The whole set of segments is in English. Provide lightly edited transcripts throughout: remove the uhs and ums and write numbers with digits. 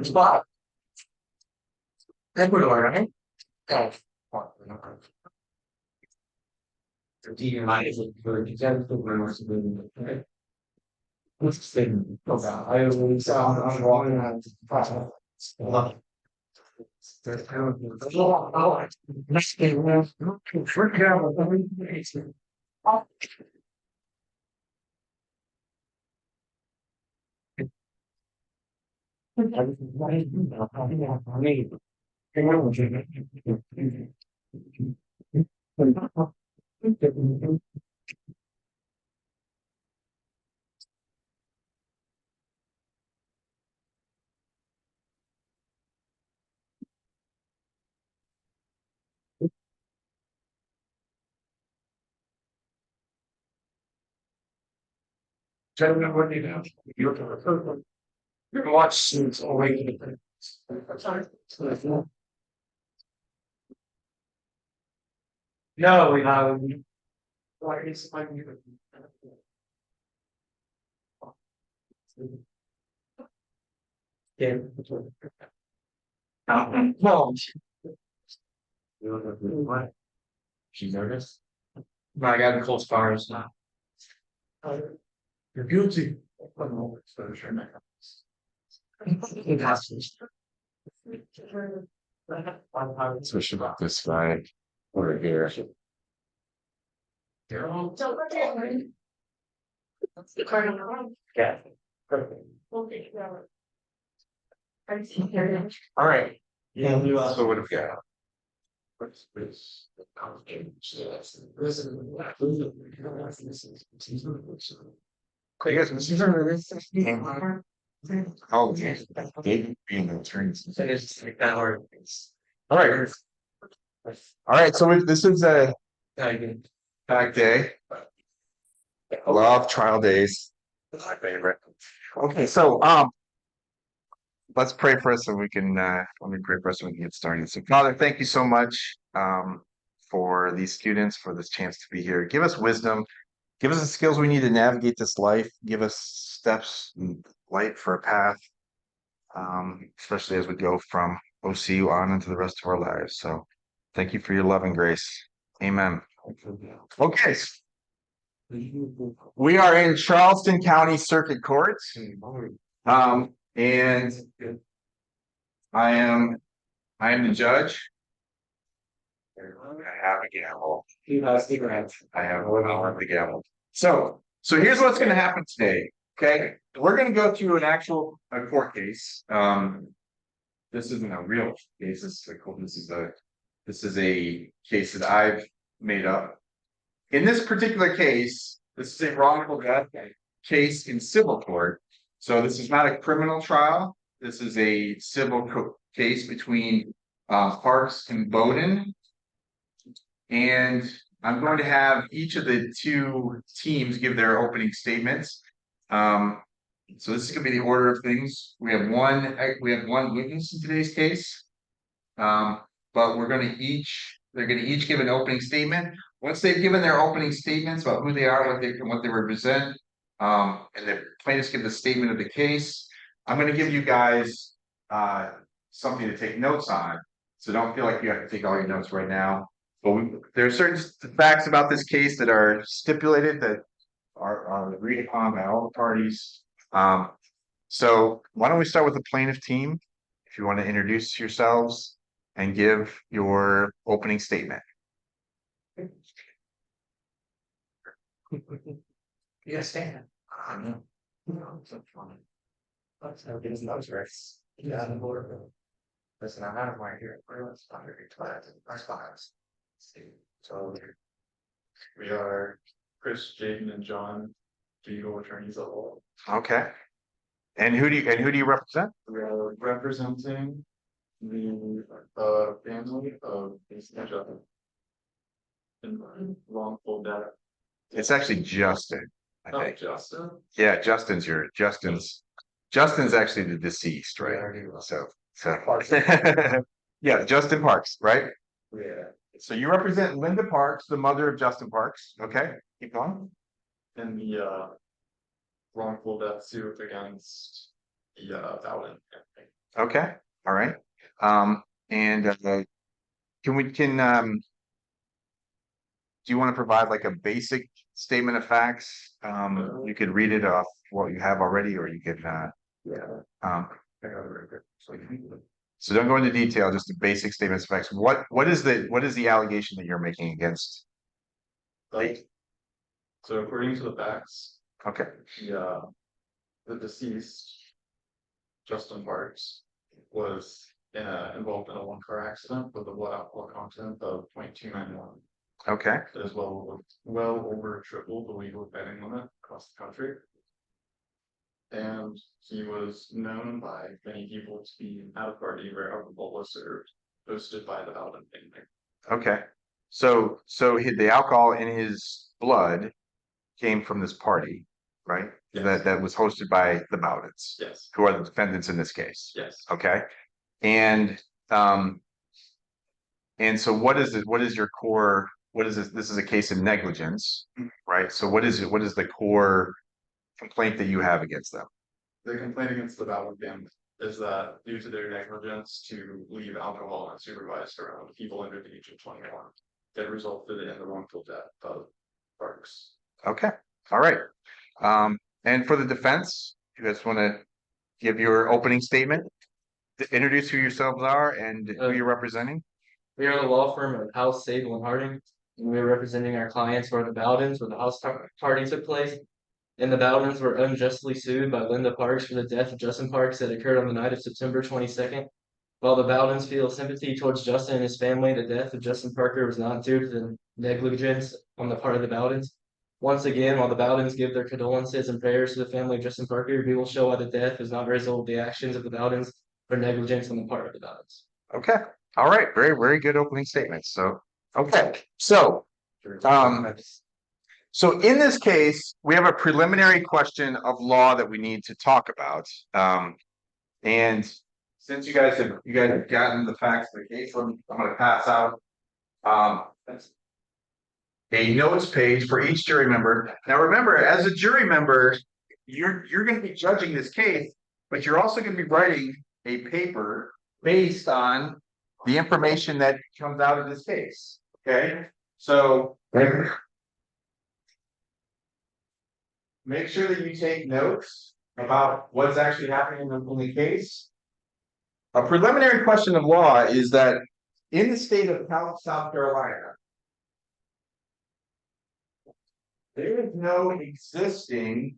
Spot. Ecuador, right? Okay. What's the thing about? I always I'm walking on the process. There's kind of next thing was freak out. Gentlemen, what do you know? You can watch Suits already. No, we have. Like it's like yeah. No. She's nervous. I got cold scars now. You're guilty. Especially about this guy over here. Yeah. All right. Yeah. So what have we got? What's this? Okay, guys, this is our oh, David being an attorney. All right. All right. So this is a back day. I love trial days. My favorite. Okay, so let's pray for us so we can let me pray for us so we can get started. So Father, thank you so much for these students, for this chance to be here. Give us wisdom, give us the skills we need to navigate this life, give us steps and light for a path, especially as we go from OCU on into the rest of our lives. So thank you for your love and grace. Amen. Okay. We are in Charleston County Circuit Court. And I am the judge. I have a gavel. I have the gavel. So here's what's going to happen today. Okay, we're going to go through an actual court case. This isn't a real case. This is a case that I've made up. In this particular case, this is a wrongful death case in civil court. So this is not a criminal trial. This is a civil case between Parks and Bowden. And I'm going to have each of the two teams give their opening statements. So this is going to be the order of things. We have one witness in today's case, but they're going to each give an opening statement. Once they've given their opening statements about who they are, what they represent, and the plaintiffs give the statement of the case, I'm going to give you guys something to take notes on. So don't feel like you have to take all your notes right now. But there are certain facts about this case that are stipulated that are agreed upon by all the parties. So why don't we start with the plaintiff team? If you want to introduce yourselves and give your opening statement. You gotta stand. I know. So funny. Let's have these notes right. Yeah, the border. Listen, I'm out of my here. Let's find our spots. So We are Chris, Jaden, and John, legal attorneys at law. okay. And who do you represent? We are representing the family of Mr. Justin in wrongful death. It's actually Justin, I think. Justin. Yeah, Justin's actually the deceased, right? So yeah, Justin Parks, right? Yeah. So you represent Linda Parks, the mother of Justin Parks. Okay, keep going. in the wrongful death suit against the Bowden family. Okay, all right. And do you want to provide like a basic statement of facts? You could read it off what you have already, or you could Yeah. um, I got it right there. so don't go into detail, just the basic statements of facts. What is the allegation that you're making against? Like, so according to the facts, Okay, the deceased, Justin Parks, was involved in a one-car accident with a blood alcohol content of 0.291. okay, That is well over triple the legal betting limit across the country. And he was known by many people to be at a party where alcohol was served, hosted by the Bowden family. okay. The alcohol in his blood came from this party, right? Yes. That was hosted by the Bowdens, Yes. who are the defendants in this case. Yes. Okay. And um and so what is your core, what is this? This is a case of negligence, right? So what is the core complaint that you have against them? The complaint against the Bowden family is that due to their negligence to leave alcohol unsupervised around people under the age of 21, that resulted in the wrongful death of Parks. Okay. All right. And for the defense, you guys want to give your opening statement, introduce who yourselves are and who you're representing? We are the law firm of House, Sable, and Harding, and we are representing our clients who are the Bowdens, where the house party took place. And the Bowdens were unjustly sued by Linda Parks for the death of Justin Parks that occurred on the night of September 22nd. While the Bowdens feel sympathy towards Justin and his family, the death of Justin Parker was not due to the negligence on the part of the Bowdens. Once again, while the Bowdens give their condolences and prayers to the family of Justin Parker, we will show why the death is not a result of the actions of the Bowdens or negligence on the part of the Bowdens. Okay. All right. Very, very good opening statements. So, okay. So in this case, we have a preliminary question of law that we need to talk about. And since you guys have gotten the facts of the case, I'm going to pass out a notes page for each jury member. Now, remember, as a jury member, you're going to be judging this case, but you're also going to be writing a paper based on the information that comes out of this case. Okay, so make sure that you take notes about what's actually happening in the case. A preliminary question of law is that in the state of South Carolina, there is no existing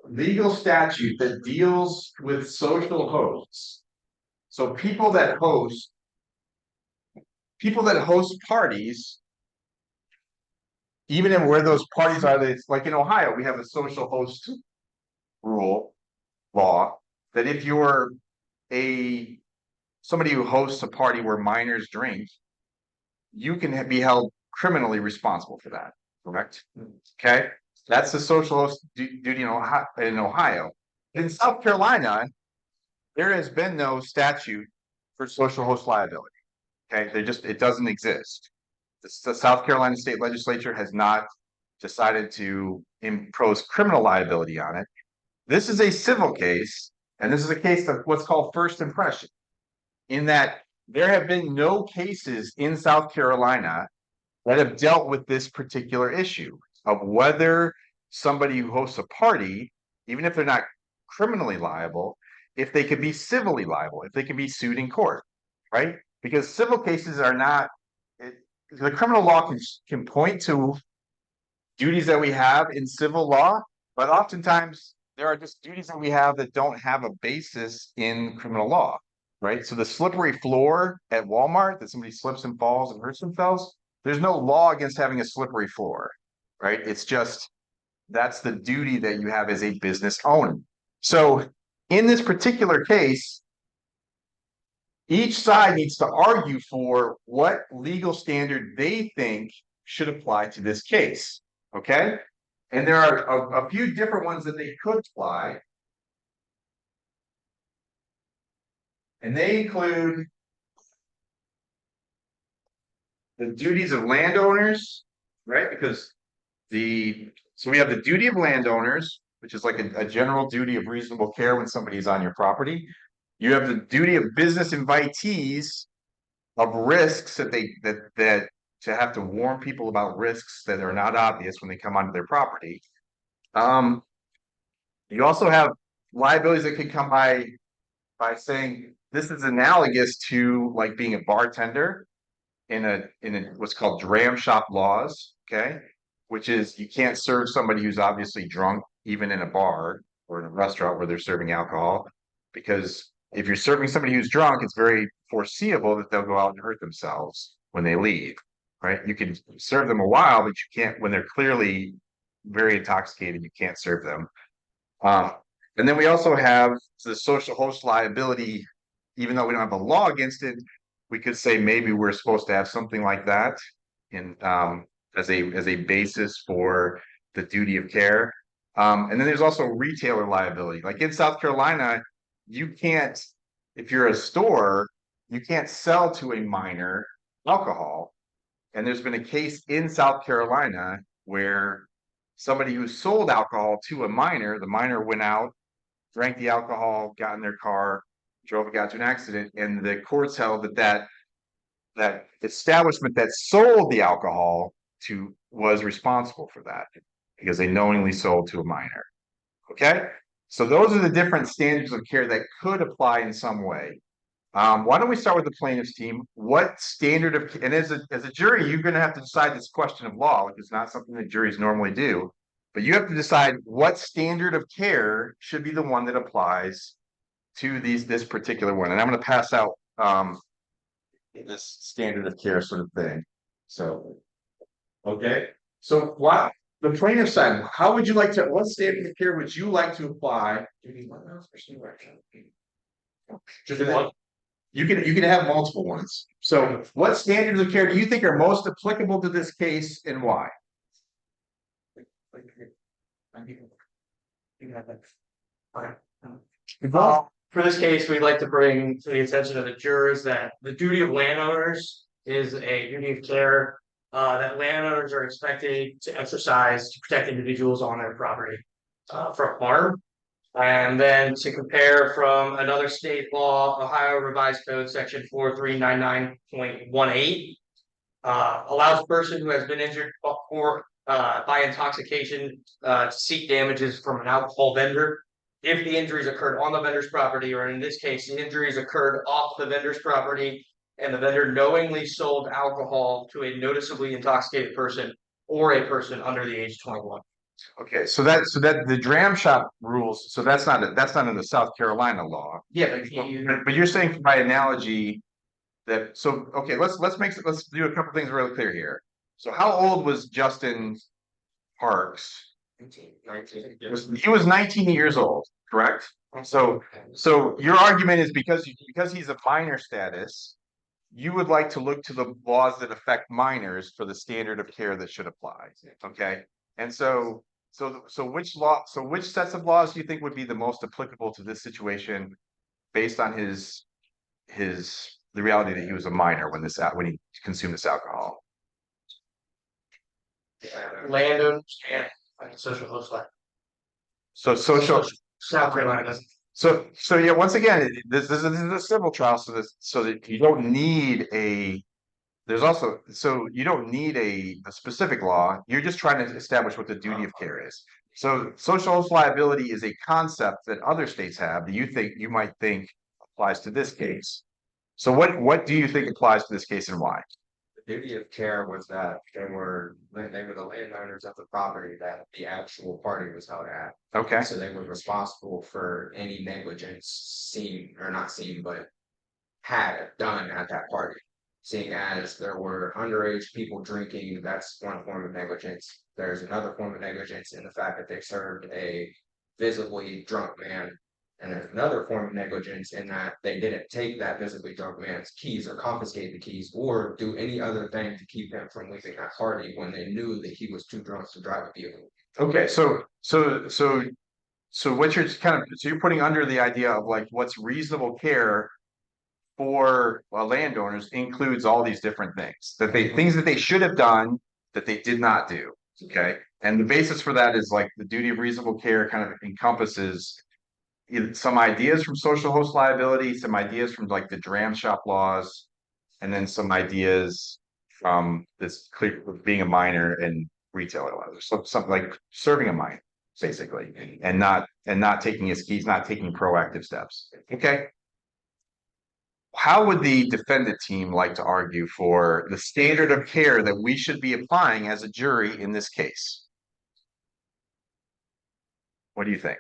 legal statute that deals with social hosts. So people that host parties, even in where those parties are, it's like in Ohio, we have a social host law that if you're somebody who hosts a party where minors drink, you can be held criminally responsible for that. Correct? Okay, that's the social host duty in Ohio. In South Carolina, there has been no statute for social host liability. Okay, it doesn't exist. The South Carolina state legislature has not decided to impose criminal liability on it. This is a civil case, and this is a case of what's called first impression, in that there have been no cases in South Carolina that have dealt with this particular issue of whether somebody who hosts a party, even if they're not criminally liable, if they could be civilly liable, if they can be sued in court, right? Because civil cases are not, the criminal law can point to duties that we have in civil law, but oftentimes there are just duties that we have that don't have a basis in criminal law, right? So the slippery floor at Walmart that somebody slips and falls and hurts themselves, there's no law against having a slippery floor, right? It's just that's the duty that you have as a business owner. So in this particular case, each side needs to argue for what legal standard they think should apply to this case. Okay, and there are a few different ones that they could apply, and they include the duties of landowners, right? Because So we have the duty of landowners, which is like a general duty of reasonable care when somebody's on your property. You have the duty of business invitees of risks that to have to warn people about risks that are not obvious when they come onto their property. Um, you also have liabilities that can come by saying this is analogous to like being a bartender in what's called dram shop laws, okay? Which is you can't serve somebody who's obviously drunk, even in a bar or in a restaurant where they're serving alcohol, because if you're serving somebody who's drunk, it's very foreseeable that they'll go out and hurt themselves when they leave, right? You can serve them a while, but you can't when they're clearly very intoxicated. You can't serve them. Um, and then we also have the social host liability, even though we don't have a law against it, we could say maybe we're supposed to have something like that in as a basis for the duty of care. And then there's also retailer liability. Like in South Carolina, you can't, if you're a store, you can't sell to a minor alcohol. And there's been a case in South Carolina where somebody who sold alcohol to a minor, the minor went out, drank the alcohol, got in their car, drove, got to an accident, and the courts held that establishment that sold the alcohol to was responsible for that because they knowingly sold to a minor. Okay, so those are the different standards of care that could apply in some way. Why don't we start with the plaintiff's team? What standard of and as a jury, you're going to have to decide this question of law, which is not something that juries normally do. But you have to decide what standard of care should be the one that applies to this particular one. And I'm going to pass out this standard of care sort of thing. So, okay. So what the plaintiff side, how would you like to, what standard of care would you like to apply? Just one. You can have multiple ones. So what standards of care do you think are most applicable to this case and why? For this case, we'd like to bring to the attention of the jurors that the duty of landowners is a duty of care that landowners are expected to exercise to protect individuals on their property from harm. And then to compare from another state law, Ohio Revised Code Section 4399.18 allows a person who has been injured by intoxication to seek damages from an alcohol vendor if the injuries occurred on the vendor's property, or in this case, the injuries occurred off the vendor's property and the vendor knowingly sold alcohol to a noticeably intoxicated person or a person under the age of 21. Okay, so that the dram shop rules, so that's not in the South Carolina law. Yeah, But you're saying by analogy that so okay, let's do a couple things really clear here. So how old was Justin Parks? 19. He was 19 years old, correct? So your argument is because he's a minor status, you would like to look to the laws that affect minors for the standard of care that should apply. Okay. And so which sets of laws do you think would be the most applicable to this situation based on the reality that he was a minor when he consumed this alcohol? Landowners and social host life. So social South Carolina doesn't. So yeah, once again, this is a civil trial, so that you don't need a there's also so you don't need a specific law. You're just trying to establish what the duty of care is. So social host liability is a concept that other states have that you might think applies to this case. So what do you think applies to this case and why? The duty of care was that they were the landowners of the property that the actual party was held at. Okay. So they were responsible for any negligence seen or not seen, but had done at that party. Seeing as there were underage people drinking, that's one form of negligence. There's another form of negligence in the fact that they served a visibly drunk man. And there's another form of negligence in that they didn't take that visibly drunk man's keys or confiscate the keys or do any other thing to keep him from leaving that party when they knew that he was too drunk to drive a vehicle. Okay, so what you're so you're putting under the idea of like what's reasonable care for landowners includes all these different things things that they should have done that they did not do. Okay, And the basis for that is like the duty of reasonable care kind of encompasses some ideas from social host liability, some ideas from like the dram shop laws, and then some ideas from this clear being a minor and retailer laws. So something like serving a minor, basically, and not taking his keys, not taking proactive steps. Okay. How would the defendant team like to argue for the standard of care that we should be applying as a jury in this case? What do you think?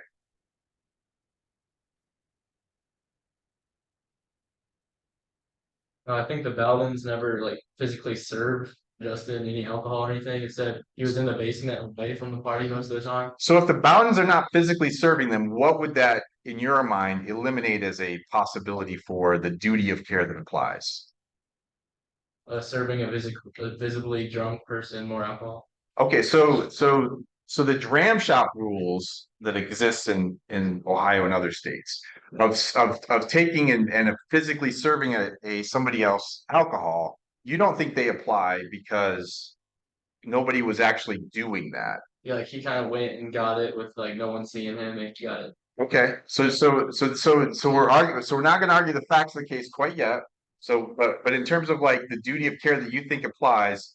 I think the Bowdens never like physically served Justin any alcohol or anything. Instead, he was in the basement away from the party most of the time. So if the Bowdens are not physically serving them, what would that, in your mind, eliminate as a possibility for the duty of care that applies? Serving a visibly drunk person more alcohol. Okay, so the dram shop rules that exist in Ohio and other states of taking and of physically serving a somebody else alcohol, you don't think they apply because nobody was actually doing that. Yeah, like he kind of went and got it with like no one seeing him, and he got it. Okay, so we're arguing, so we're not gonna argue the facts of the case quite yet. So, but in terms of like the duty of care that you think applies,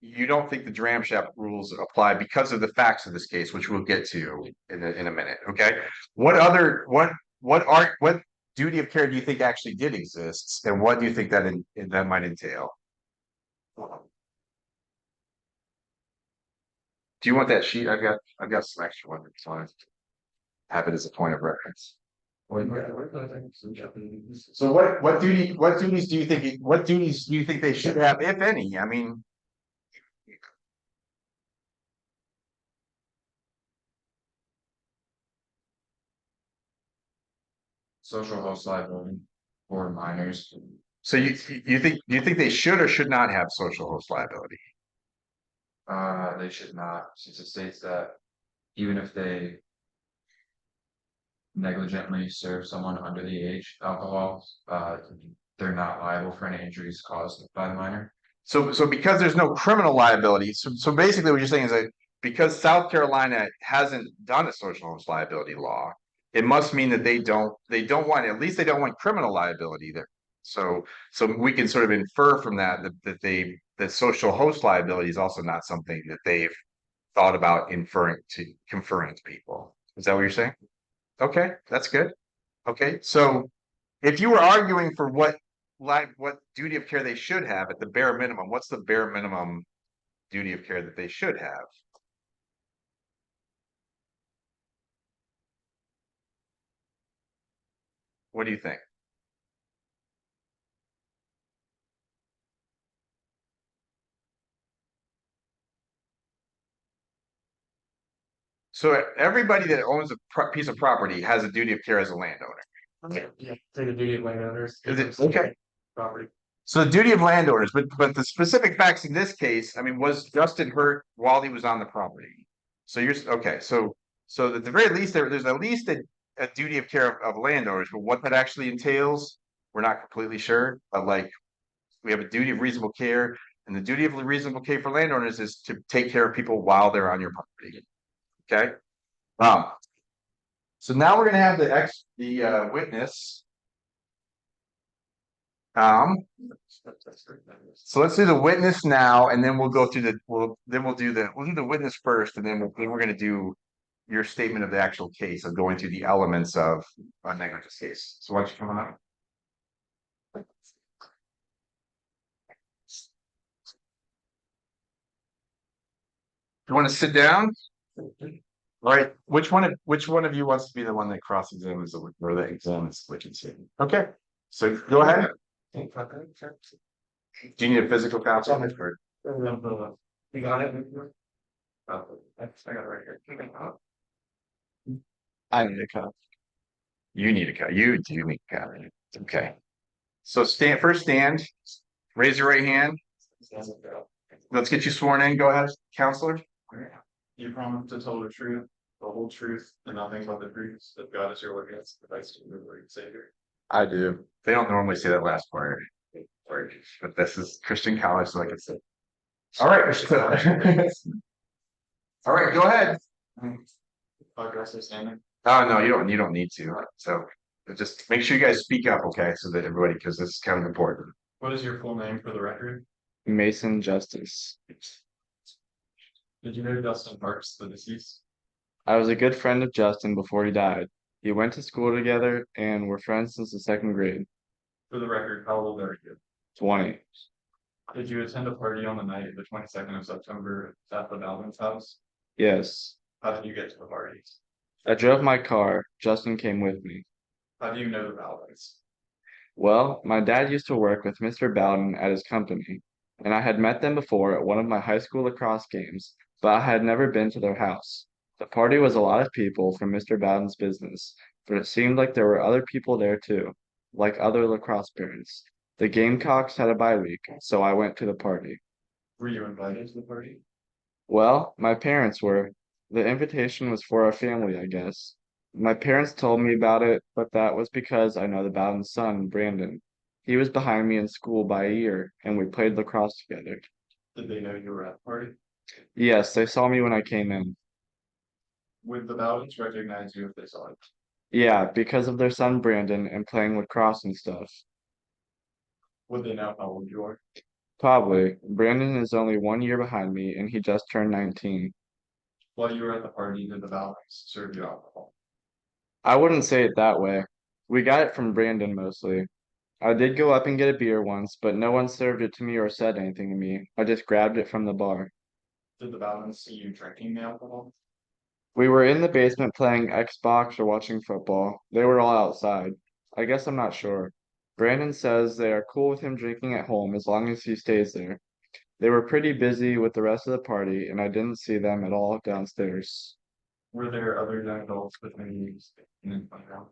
you don't think the dram shop rules apply because of the facts of this case, which we'll get to in a minute. Okay, what other what duty of care do you think actually did exist, and what do you think that might entail? Do you want that sheet? I've got some extra one. So I have it as a point of reference. So what duties do you think they should have, if any? I mean, Social host liability for minors. so you think they should or should not have social host liability? They should not, since it states that even if they negligently serve someone under the age of alcohol, they're not liable for any injuries caused by the minor. So because there's no criminal liability, so basically what you're saying is that because South Carolina hasn't done a social host liability law, it must mean that they don't want, at least they don't want criminal liability there. So we can sort of infer from that that social host liability is also not something that they've thought about conferring to people. Is that what you're saying? Okay, that's good. Okay, so if you were arguing for what duty of care they should have at the bare minimum, what's the bare minimum duty of care that they should have? What do you think? So everybody that owns a piece of property has a duty of care as a landowner. Yeah, take the duty of landowners. Okay. Property. So the duty of landowners, but the specific facts in this case, I mean, was Justin hurt while he was on the property? So you're okay. So at the very least, there's at least a duty of care of landowners, but what that actually entails, we're not completely sure. But like, we have a duty of reasonable care, and the duty of reasonable care for landowners is to take care of people while they're on your property. Okay. Um. So now we're gonna have the witness. So let's do the witness now, and then we'll go through we'll do the witness first, and then we're gonna do your statement of the actual case of going through the elements of a negligence case. So why don't you come on up? You want to sit down? All right. Which one of you wants to be the one that cross examines or that examines the witness? Okay. So go ahead. Do you need a physical copy? Or- You got it? I got it right here. I need a copy. You need a copy. You do need a copy. Okay. So stand. Raise your right hand. Let's get you sworn in. Go ahead, counselor. You promise to tell the truth, the whole truth, and nothing but the truth, that God is your witness, the Christ is your Lord and Savior. I do. They don't normally say that last part, but this is Christian college, so I can say. All right. All right, go ahead. Progress is standing. Oh, no, you don't need to. So just make sure you guys speak up, okay? So that everybody, because this is kind of important. What is your full name for the record? Mason Justice. Did you know Justin Parks, the deceased? I was a good friend of Justin before he died. He went to school together and were friends since the second grade. For the record, how old are you? 20. Did you attend a party on the night of the 22nd of September at the Bowden's house? Yes. How did you get to the party? I drove my car. Justin came with me. How do you know the Bowden's? Well, my dad used to work with Mr. Bowden at his company, and I had met them before at one of my high school lacrosse games, but I had never been to their house. The party was a lot of people from Mr. Bowden's business, but it seemed like there were other people there too, like other lacrosse parents. The Gamecocks had a bye week, so I went to the party. Were you invited to the party? Well, my parents were. The invitation was for our family, I guess. My parents told me about it, but that was because I know the Bowden's son, Brandon. He was behind me in school by a year, and we played lacrosse together. Did they know you were at the party? Yes, they saw me when I came in. Would the Bowden's recognize you if they saw it? Yeah, because of their son Brandon and playing lacrosse and stuff. Would they know how old you are? Probably. Brandon is only 1 year behind me, and he just turned 19. While you were at the party, did the Bowden's serve you alcohol? I wouldn't say it that way. We got it from Brandon mostly. I did go up and get a beer once, but no one served it to me or said anything to me. I just grabbed it from the bar. Did the Bowden's see you drinking the alcohol? We were in the basement playing Xbox or watching football. They were all outside. I guess I'm not sure. Brandon says they are cool with him drinking at home as long as he stays there. They were pretty busy with the rest of the party, and I didn't see them at all downstairs. Were there other young adults with you in the playground?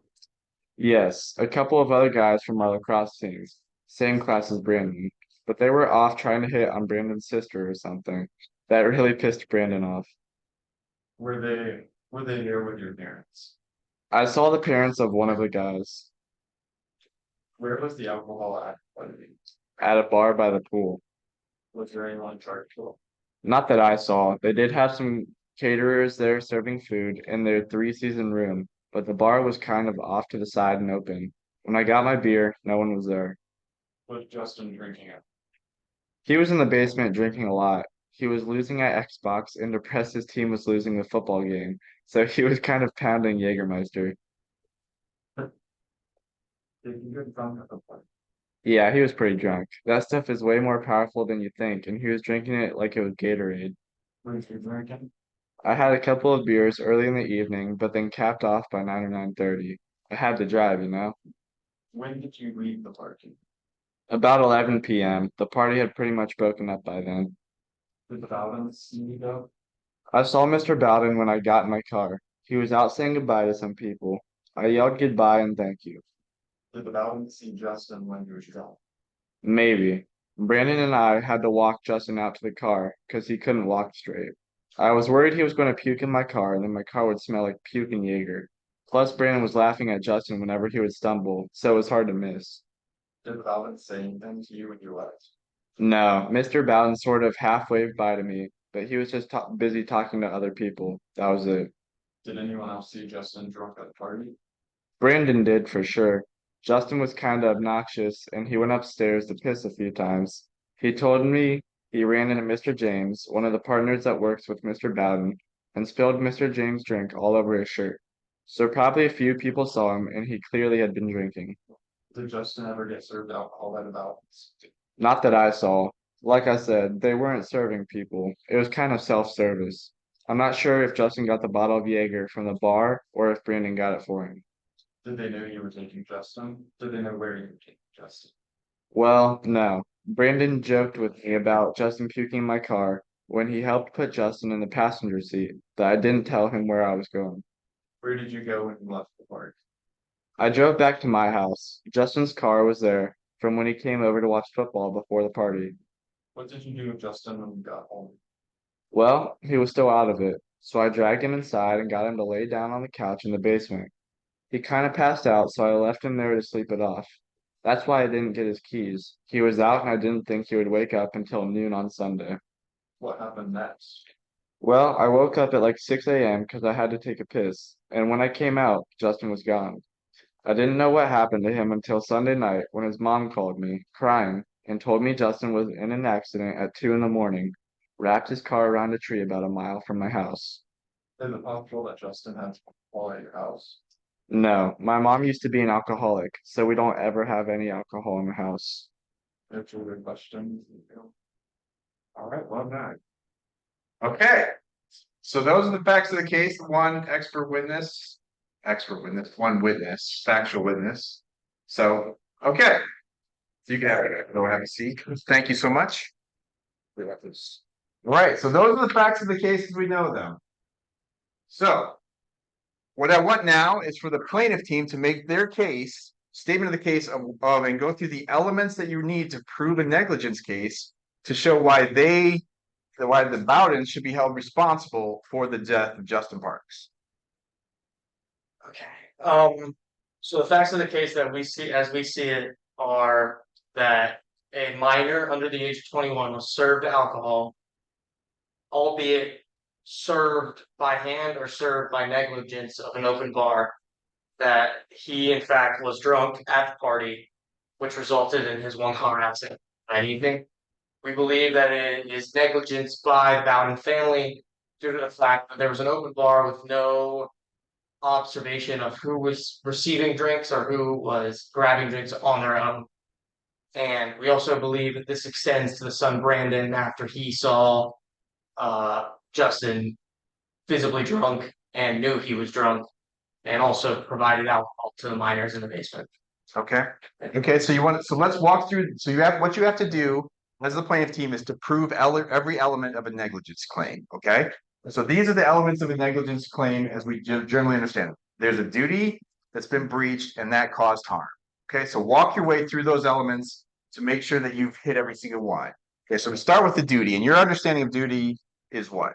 Yes, a couple of other guys from our lacrosse teams, same class as Brandon, but they were off trying to hit on Brandon's sister or something. That really pissed Brandon off. Were they there with your parents? I saw the parents of one of the guys Where was the alcohol at? at a bar by the pool. Was there anyone charged for? Not that I saw. They did have some caterers there serving food in their three-season room, but the bar was kind of off to the side and open. When I got my beer, no one was there. Was Justin drinking it? He was in the basement drinking a lot. He was losing at Xbox and depressed his team was losing the football game, so he was kind of pounding Jägermeister. Did you get drunk at the party? Yeah, he was pretty drunk. That stuff is way more powerful than you think, and he was drinking it like it was Gatorade. Were you drinking? I had a couple of beers early in the evening, but then capped off by 9 or 9:30. I had to drive, you know? When did you leave the party? About 11 p.m. The party had pretty much broken up by then. Did the Bowden's see you go? I saw Mr. Bowden when I got in my car. He was out saying goodbye to some people. I yelled goodbye and thank you. Did the Bowden's see Justin when he was drunk? Maybe. Brandon and I had to walk Justin out to the car because he couldn't walk straight. I was worried he was going to puke in my car and then my car would smell like puke and Jaeger. Plus, Brandon was laughing at Justin whenever he would stumble, so it was hard to miss. Did the Bowden's say anything to you when you left? No, Mr. Bowden sort of half waved bye to me, but he was just busy talking to other people. That was it. Did anyone else see Justin drunk at the party? Brandon did for sure. Justin was kind of obnoxious and he went upstairs to piss a few times. He told me he ran into Mr. James, one of the partners that works with Mr. Bowden, and spilled Mr. James' drink all over his shirt. So probably a few people saw him and he clearly had been drinking. Did Justin ever get served alcohol by the Bowden's? Not that I saw. Like I said, they weren't serving people. It was kind of self-service. I'm not sure if Justin got the bottle of Jaeger from the bar or if Brandon got it for him. Did they know you were taking Justin? Did they know where you were taking Justin? Well, no. Brandon joked with me about Justin puking in my car when he helped put Justin in the passenger seat, but I didn't tell him where I was going. Where did you go when you left the park? I drove back to my house. Justin's car was there from when he came over to watch football before the party. What did you do with Justin when you got home? Well, he was still out of it, so I dragged him inside and got him to lay down on the couch in the basement. He kind of passed out, so I left him there to sleep it off. That's why I didn't get his keys. He was out and I didn't think he would wake up until noon on Sunday. What happened next? Well, I woke up at like 6 a.m. because I had to take a piss, and when I came out, Justin was gone. I didn't know what happened to him until Sunday night when his mom called me, crying, and told me Justin was in an accident at 2 in the morning, wrapped his car around a tree about a mile from my house. Is it possible that Justin has alcohol at your house? No, my mom used to be an alcoholic, so we don't ever have any alcohol in the house. That's a good question. All right, well done. Okay, so those are the facts of the case. One one witness, factual witness. So, okay. So you can go have a seat. Thank you so much. We got this. All right, so those are the facts of the case as we know them. So, what I want now is for the plaintiff team to make their case, statement of the case of and go through the elements that you need to prove a negligence case to show why why the Bowdens should be held responsible for the death of Justin Parks. Okay. So the facts of the case that we see, as we see it, are that a minor under the age of 21 was served alcohol, albeit served by hand or served by negligence of an open bar, that he in fact was drunk at the party, which resulted in his one car accident that evening. We believe that it is negligence by the Bowden family due to the fact that there was an open bar with no observation of who was receiving drinks or who was grabbing drinks on their own. And we also believe that this extends to the son Brandon after he saw Justin visibly drunk and knew he was drunk, and also provided alcohol to the minors in the basement. Okay. Okay. So let's walk through. So what you have to do as the plaintiff team is to prove every element of a negligence claim. Okay. So these are the elements of a negligence claim as we generally understand it. There's a duty that's been breached and that caused harm. Okay. So walk your way through those elements to make sure that you've hit every single one. Okay. So we start with the duty, and your understanding of duty is what?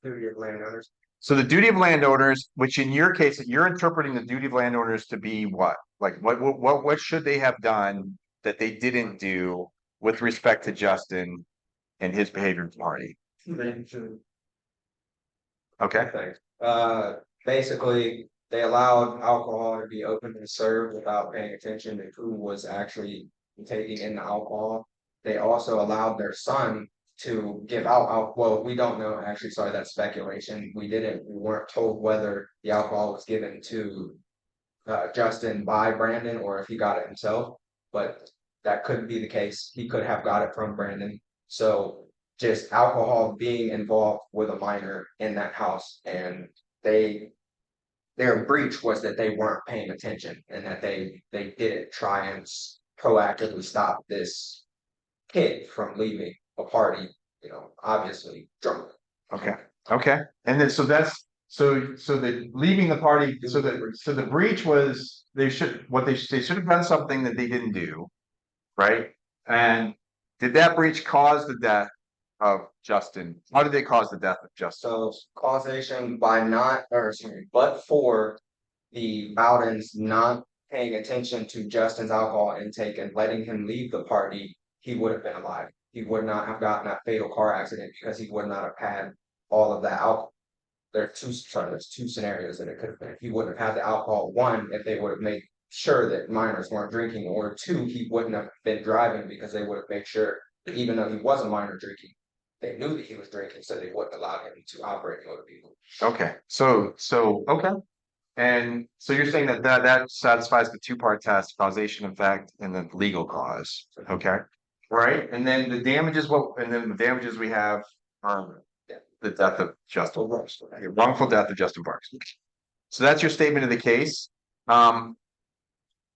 Duty of landowners. So the duty of landowners, which in your case, you're interpreting the duty of landowners to be what? Like what should they have done that they didn't do with respect to Justin and his behavior at the party? Okay. Things. Basically, they allowed alcohol to be open and served without paying attention to who was actually taking in the alcohol. They also allowed their son to give out alcohol. Well, we don't know actually. Sorry, that's speculation. We weren't told whether the alcohol was given to Justin by Brandon or if he got it himself. But that couldn't be the case. He could have got it from Brandon. So just alcohol being involved with a minor in that house, and their breach was that they weren't paying attention and that they didn't try and proactively stop this kid from leaving a party, obviously drunk. Okay. Okay. And then so the leaving the party, so the breach was they should have done something that they didn't do, right? And did that breach cause the death of Justin? How did they cause the death of Justin? So causation but for the Bowdens not paying attention to Justin's alcohol intake and letting him leave the party, he would have been alive. He would not have gotten that fatal car accident because he would not have had all of that alcohol. There's two scenarios that it could have been. He wouldn't have had the alcohol. One, if they would have made sure that minors weren't drinking, or two, he wouldn't have been driving because they would have made sure that even though he was a minor drinking, they knew that he was drinking, so they wouldn't allow him to operate in motor vehicle. Okay. Okay. And so you're saying that satisfies the two-part test, causation effect, and then legal cause. Okay. Right. And then the damages we have are the death of Justin Parks. Wrongful death of Justin Parks. So that's your statement of the case.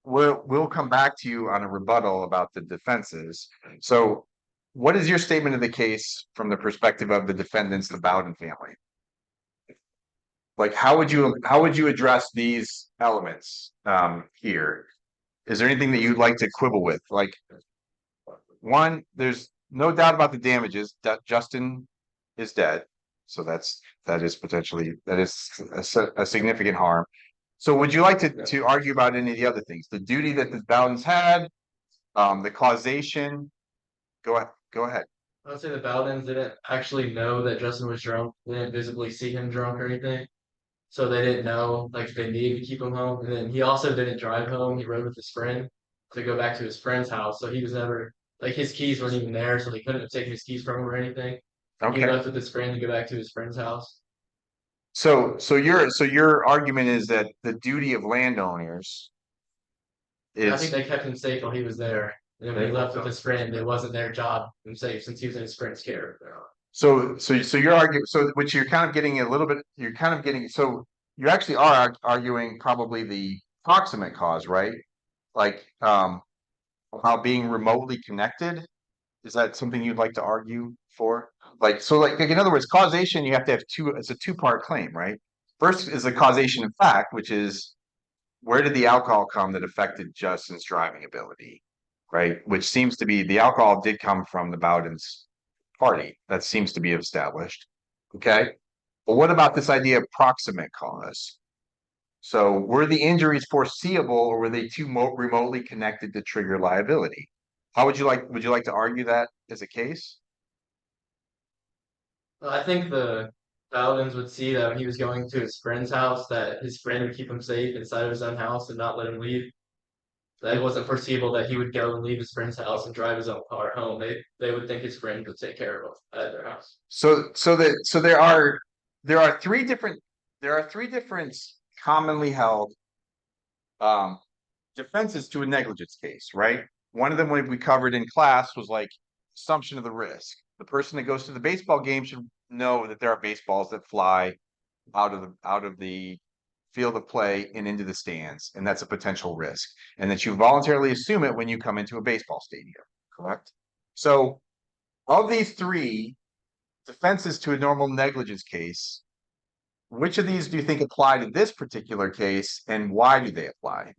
We'll come back to you on a rebuttal about the defenses. So what is your statement of the case from the perspective of the defendants, the Bowden family? Like, how would you address these elements here? Is there anything that you'd like to quibble with? Like, one, there's no doubt about the damages that Justin is dead. So that is a significant harm. So would you like to argue about any of the other things? The duty that the Bowdens had, the causation? Go ahead. I would say the Bowdens didn't actually know that Justin was drunk. They didn't visibly see him drunk or anything. So they didn't know like they needed to keep him home. And then he also didn't drive home. He rode with his friend to go back to his friend's house. So he was never like his keys weren't even there, so they couldn't have taken his keys from him or anything. He Okay. left with his friend to go back to his friend's house. So your argument is that the duty of landowners I think is they kept him safe while he was there. And when he left with his friend, it wasn't their job to keep him safe since he was in his friend's care. so you're arguing so which you're kind of getting a little bit you're kind of getting so you actually are arguing probably the proximate cause, right? Like how being remotely connected. Is that something you'd like to argue for? Like in other words, causation, you have to have it's a two-part claim, right? First is the causation of fact, which is where did the alcohol come that affected Justin's driving ability, right? Which seems to be the alcohol did come from the Bowden's party. That seems to be established. Okay. But what about this idea of proximate cause? So were the injuries foreseeable or were they too remotely connected to trigger liability? How would you like to argue that as a case? Well, I think the Bowdens would see that when he was going to his friend's house, that his friend would keep him safe inside of his own house and not let him leave. That it wasn't foreseeable that he would go and leave his friend's house and drive his own car home. They would think his friend would take care of him at their house. So there are three different commonly held um defenses to a negligence case, right? One of them we covered in class was like assumption of the risk. The person that goes to the baseball game should know that there are baseballs that fly out of the field of play and into the stands, and that's a potential risk, and that you voluntarily assume it when you come into a baseball stadium, correct? So, of these three defenses to a normal negligence case, which of these do you think apply to this particular case, and why do they apply?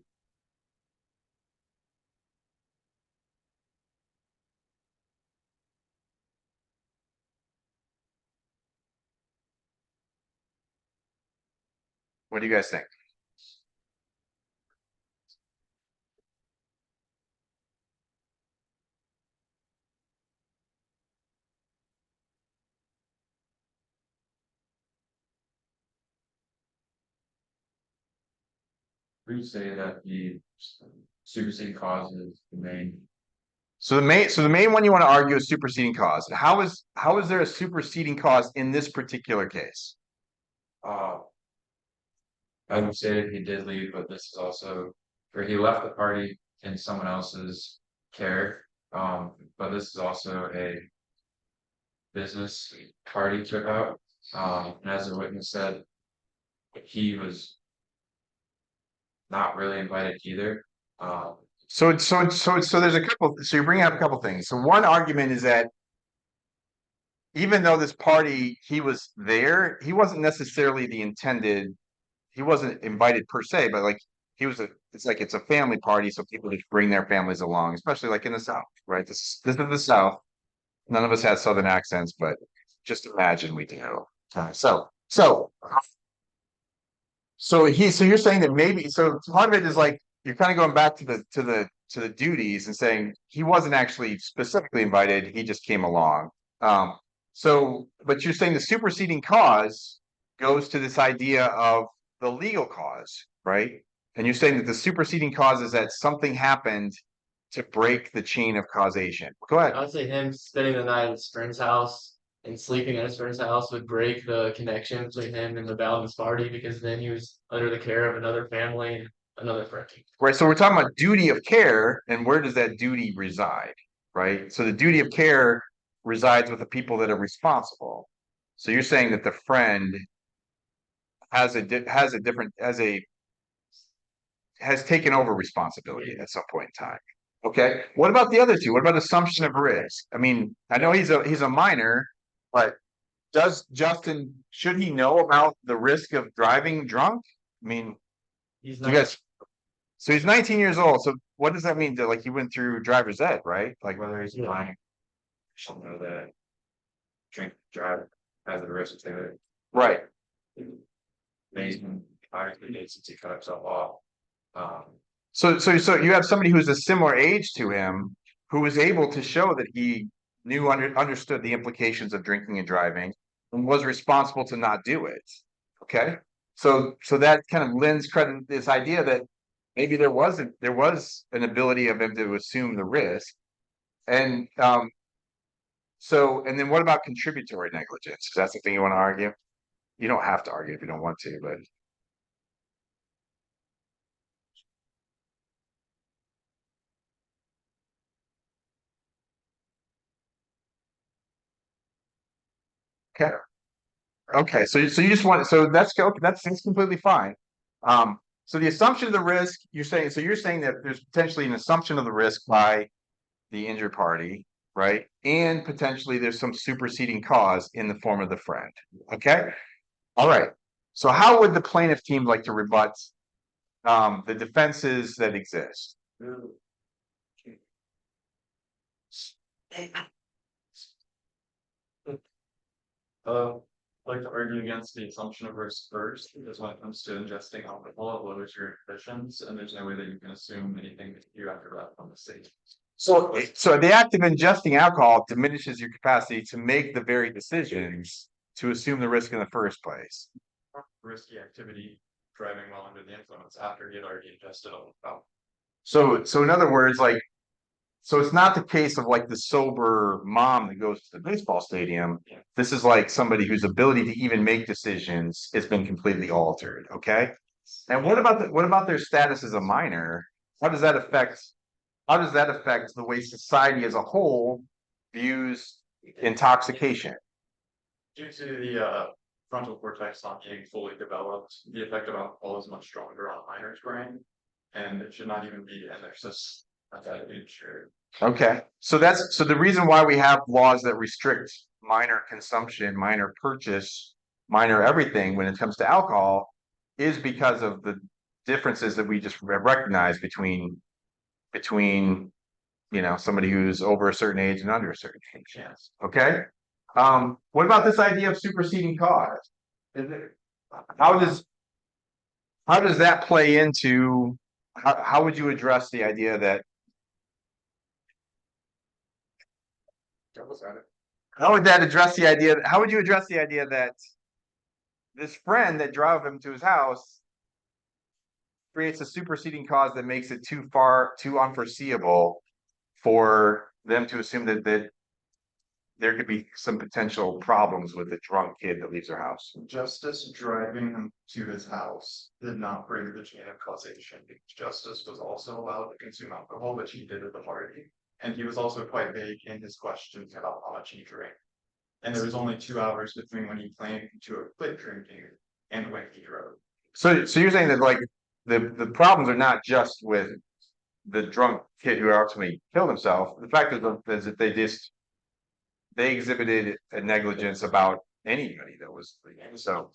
What do you guys think? We say that the superseding cause is the main. So the main one you want to argue is superseding cause. How is there a superseding cause in this particular case? Uh, I would say he did leave, but this is also where he left the party in someone else's care. But this is also a business party took out. And as the witness said, he was not really invited either. So there's a couple. So you're bringing up a couple things. So one argument is that even though this party he was there, he wasn't necessarily the intended. He wasn't invited per se, but like he was a. It's like it's a family party, so people just bring their families along, especially like in the South, right? This is the South. None of us has Southern accents, but just imagine we do. So you're saying that maybe so part of it is like you're kind of going back to the duties and saying he wasn't actually specifically invited, he just came along. But you're saying the superseding cause goes to this idea of the legal cause, right? And you're saying that the superseding cause is that something happened to break the chain of causation. Go ahead. I would say him spending the night at his friend's house and sleeping at his friend's house would break the connection between him and the Bowden's party because then he was under the care of another family and another friend. Right. So we're talking about duty of care, and where does that duty reside? Right. So the duty of care resides with the people that are responsible. So you're saying that the friend has taken over responsibility at some point in time. Okay. What about the other two? What about assumption of risk? I mean, I know he's a minor, but does Justin should he know about the risk of driving drunk? I mean, He's do you not. guys so he's 19 years old. So what does that mean? That like he went through driver's ed, right? Like Whether he's lying, should know that drink drive has a risk to it. right. Amazing, obviously did since he cut himself off. So you have somebody who's a similar age to him who was able to show that he understood the implications of drinking and driving and was responsible to not do it. Okay, so that kind of lends credit this idea that maybe there was an ability of him to assume the risk, and and then what about contributory negligence? Is that something you want to argue? You don't have to argue if you don't want to, but okay. Okay, so you just want that's okay, that's completely fine. So the assumption of the risk, you're saying that there's potentially an assumption of the risk by the injured party, right? And potentially there's some superseding cause in the form of the friend. Okay? All right. So how would the plaintiff team like to rebut the defenses that exist? I'd like to argue against the assumption of risk first, because when it comes to ingesting alcohol, it lowers your inhibitions, and there's no way that you can assume anything that you after that from the state. So the act of ingesting alcohol diminishes your capacity to make the very decisions to assume the risk in the first place. Risky activity, driving while under the influence after he had already ingested alcohol. So in other words, like, so it's not the case of like the sober mom that goes to the baseball stadium. Yeah. This is like somebody whose ability to even make decisions has been completely altered. Okay. And what about their status as a minor? How does that affect the way society as a whole views intoxication? Due to the frontal cortex not being fully developed, the effect of alcohol is much stronger on minors' brain, and it should not even be in their system. Okay, so the reason why we have laws that restrict minor consumption, minor purchase, minor everything when it comes to alcohol is because of the differences that we just recognize between somebody who's over a certain age and under a certain age. Yes. Okay. What about this idea of superseding cause? How does that play into how would you address the idea that how would you address the idea that this friend that drove him to his house creates a superseding cause that makes it too unforeseeable for them to assume that there could be some potential problems with the drunk kid that leaves their house? Justice driving him to his house did not bring the chain of causation. Justice was also allowed to consume alcohol, which he did at the party. And he was also quite vague in his questions about how much he drank. And there was only 2 hours between when he claimed to have quit drinking and when he drove. So you're saying that like the problems are not just with the drunk kid who ultimately killed himself. The fact is that they exhibited a negligence about anybody that was so.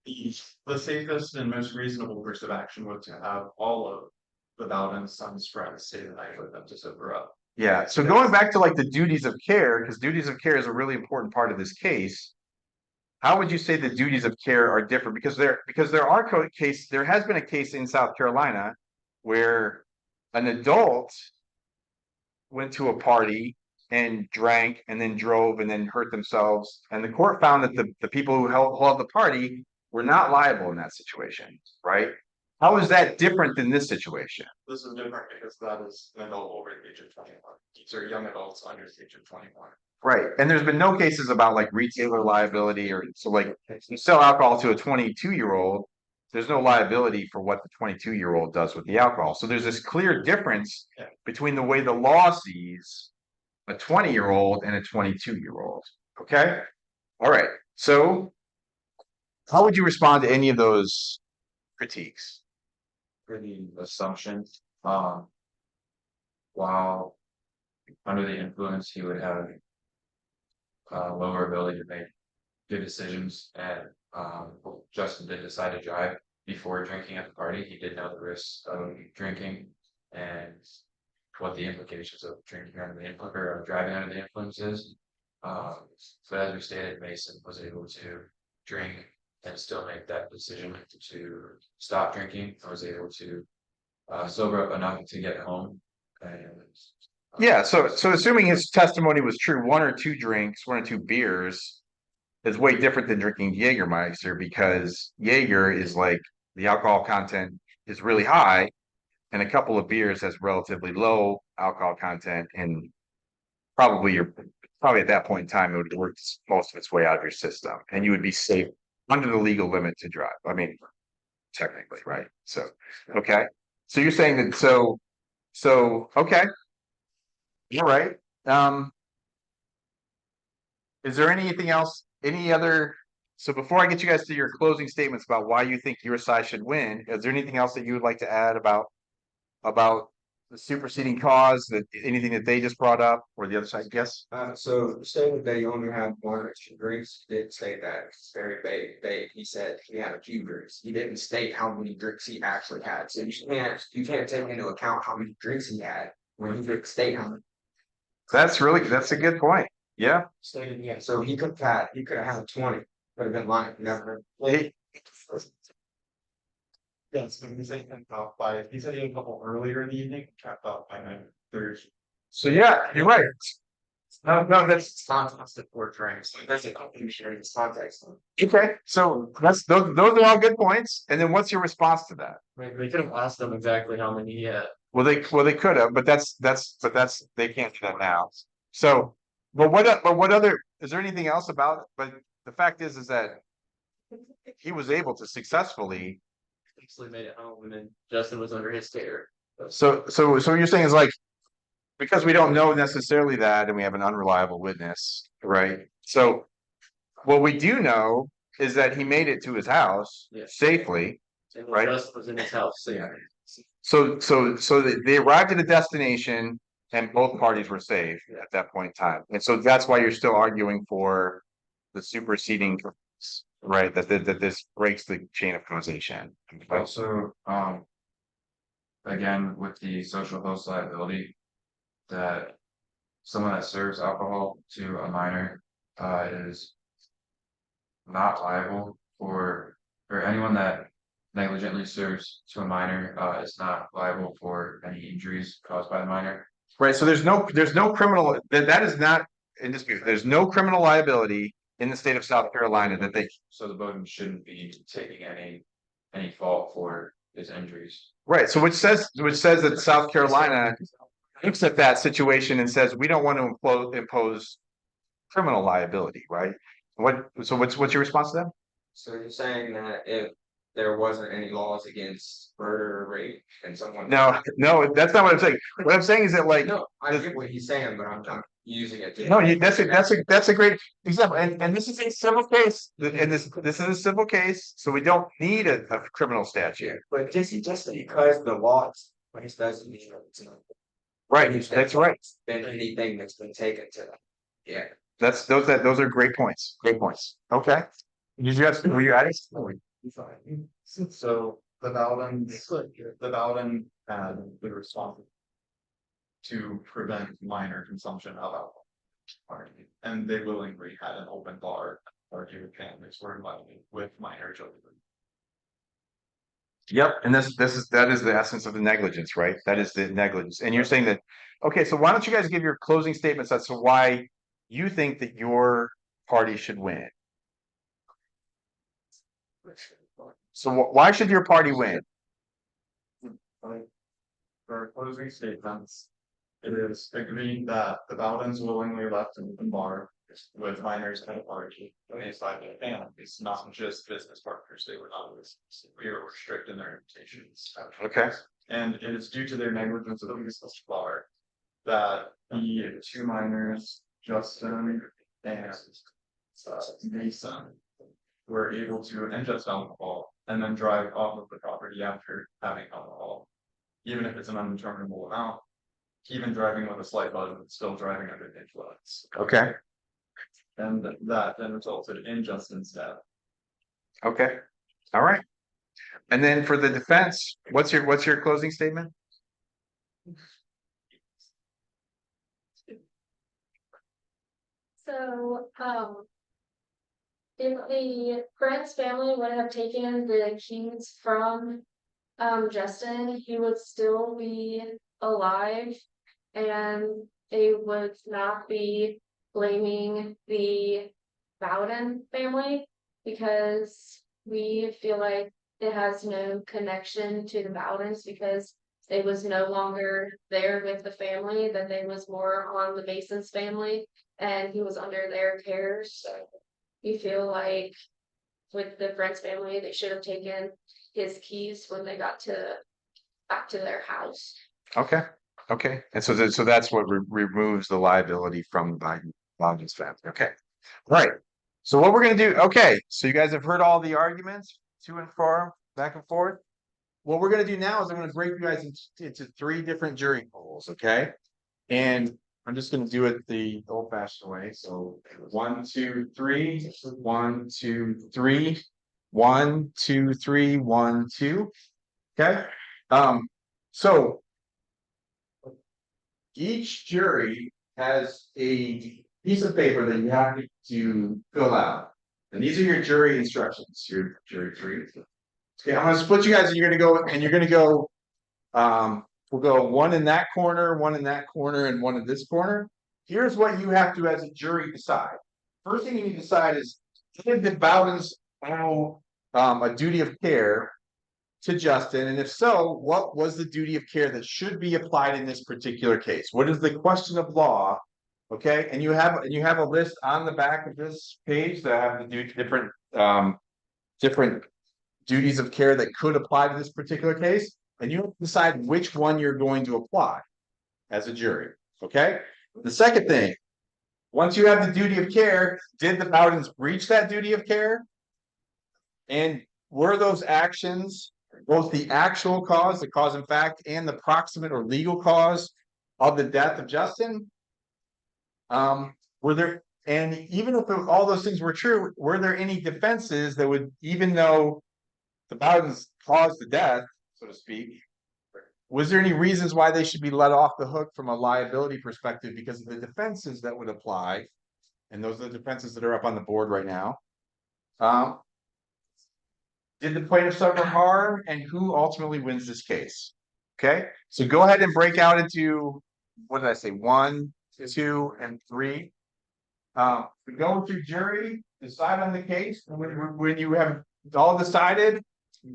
The safest and most reasonable course of action was to have all of the Bowden's son's friends stay the night with them to sober up. Yeah. So going back to like the duties of care, because duties of care is a really important part of this case. How would you say the duties of care are different? Because there has been a case in South Carolina where an adult went to a party and drank and then drove and then hurt themselves. And the court found that the people who held the party were not liable in that situation, right? How is that different than this situation? This is different because that is an adult over the age of 21. These are young adults under the age of 21. Right. And there's been no cases about like retailer liability or so like you sell alcohol to a 22-year-old, there's no liability for what the 22-year-old does with the alcohol. So there's this clear difference between the way the law sees a 20-year-old and a 22-year-old. Okay. All right. So how would you respond to any of those critiques? For the assumption, while under the influence, he would have lower ability to make good decisions. And Justin did decide to drive before drinking at the party. He did know the risks of drinking and what the implications of drinking under the influence or of driving under the influence is. So as we stated, Mason was able to drink and still make that decision to stop drinking. I was able to sober up enough to get home and Yeah, so assuming his testimony was true, 1 or 2 drinks, 1 or 2 beers is way different than drinking Jägermeister because Jaeger is like the alcohol content is really high, and a couple of beers has relatively low alcohol content, and probably at that point in time it would work most of its way out of your system, and you would be safe under the legal limit to drive. I mean, technically, right? So, okay. So you're saying that okay, you're right. Um, is there anything else? Any other? So before I get you guys to your closing statements about why you think your side should win, is there anything else that you would like to add about the superseding cause, that anything that they just brought up, or the other side? Yes. So saying that they only had 1 or 2 drinks, he didn't say that. It's very vague. He said he had a few drinks. He didn't state how many drinks he actually had. So you can't take into account how many drinks he had when he didn't state how many. That's a good point. Yeah. Stated, yeah. So he could have had 20. Could have been lying. Never. He- Yes, when he said he off by, he said he had a couple earlier in the evening, capped off by 9:30. So yeah, you're right. No, that's It's not constant for drinks. That's a company sharing this context. okay. So those are all good points. And then what's your response to that? Right, we could have asked them exactly how many he had. Well, they could have, but that's they can't do that now. So, but what other is there anything else about it? But the fact is that he was able to successfully. Actually made it home, and then Justin was under his care. So what you're saying is like because we don't know necessarily that, and we have an unreliable witness, right? So what we do know is that he made it to his house Yeah. safely. And Right. Justin was in his house, so yeah. So they arrived at a destination and both parties were safe at that point in time. And so that's why you're still arguing for the superseding, right? That this breaks the chain of causation. Also, again, with the social host liability, that someone that serves alcohol to a minor, is not liable or anyone that negligently serves to a minor, is not liable for any injuries caused by the minor. Right, so there's no criminal, that is not in dispute. There's no criminal liability in the state of South Carolina that they, So the Bowden shouldn't be taking any fault for his injuries. right, so which says that South Carolina looks at that situation and says, we don't want to impose criminal liability, right? What's your response to that? So you're saying that if there wasn't any laws against murder or rape and someone. No, that's not what I'm saying. What I'm saying is that like, No, I get what he's saying, but I'm using it. no, that's a great example. And this is a civil case. And this is a civil case, so we don't need a criminal statute. But just because the laws, place doesn't mean that it's not. Right, that's right. Been anything that's been taken to them. Yeah. Those are great points. Great points. Okay. Were you adding? So the Bowden had the responsibility to prevent minor consumption of alcohol. And they willingly had an open bar, argued families were invited with minor children. Yep, and that is the essence of the negligence, right? That is the negligence. And you're saying that, okay, so why don't you guys give your closing statements as to why you think that your party should win? So why should your party win? For closing statements, it is agreed that the Bowdens willingly left an open bar with minors at a party. Inside their families, not just business partners. They were not business. We were strict in their invitations. Okay. And it is due to their negligence of the business bar that the 2 minors, Justin and Mason, were able to ingest alcohol and then drive off of the property after having alcohol, even if it's an undeterminable amount. Even driving with a slight buzz, it's still driving under the influence. Okay. And that then resulted in Justin's death. Okay. All right. And then for the defense, what's your closing statement? So, if the Grant's family would have taken the keys from Justin, he would still be alive and they would not be blaming the Bowden family because we feel like it has no connection to the Bowdens because they was no longer there with the family, that they was more on the Mason's family and he was under their care. So we feel like with the Friends family, they should have taken his keys when they got back to their house. Okay, okay, and so that's what removes the liability from Bowden's family, okay. Right, so what we're gonna do, okay, so you guys have heard all the arguments, to and fro, back and forth. What we're gonna do now is I'm gonna break you guys into 3 different jury polls, okay? And I'm just gonna do it the old fashioned way, so 1, 2, 3, 1, 2, 3, 1, 2, 3, 1, 2. Okay, so each jury has a piece of paper that you have to fill out. And these are your jury instructions, your jury 3. Okay, I'm gonna split you guys and you're gonna go, we'll go 1 in that corner, 1 in that corner, and 1 in this corner. Here's what you have to, as a jury, decide. First thing you need to decide is, did the Bowdens owe a duty of care to Justin? And if so, what was the duty of care that should be applied in this particular case? What is the question of law? Okay, and you have a list on the back of this page that have the different duties of care that could apply to this particular case, and you have to decide which one you're going to apply as a jury. Okay, the second thing, once you have the duty of care, did the Bowdens breach that duty of care? And were those actions both the actual cause, the cause in fact, and the proximate or legal cause of the death of Justin? Were there, and even if all those things were true, were there any defenses that would, even though the Bowdens caused the death, so to speak, was there any reasons why they should be let off the hook from a liability perspective because of the defenses that would apply? And those are the defenses that are up on the board right now. Did the plaintiff suffer harm, and who ultimately wins this case? Okay, so go ahead and break out into, what did I say, 1, 2, and 3. We go through jury, decide on the case, and when you have all decided,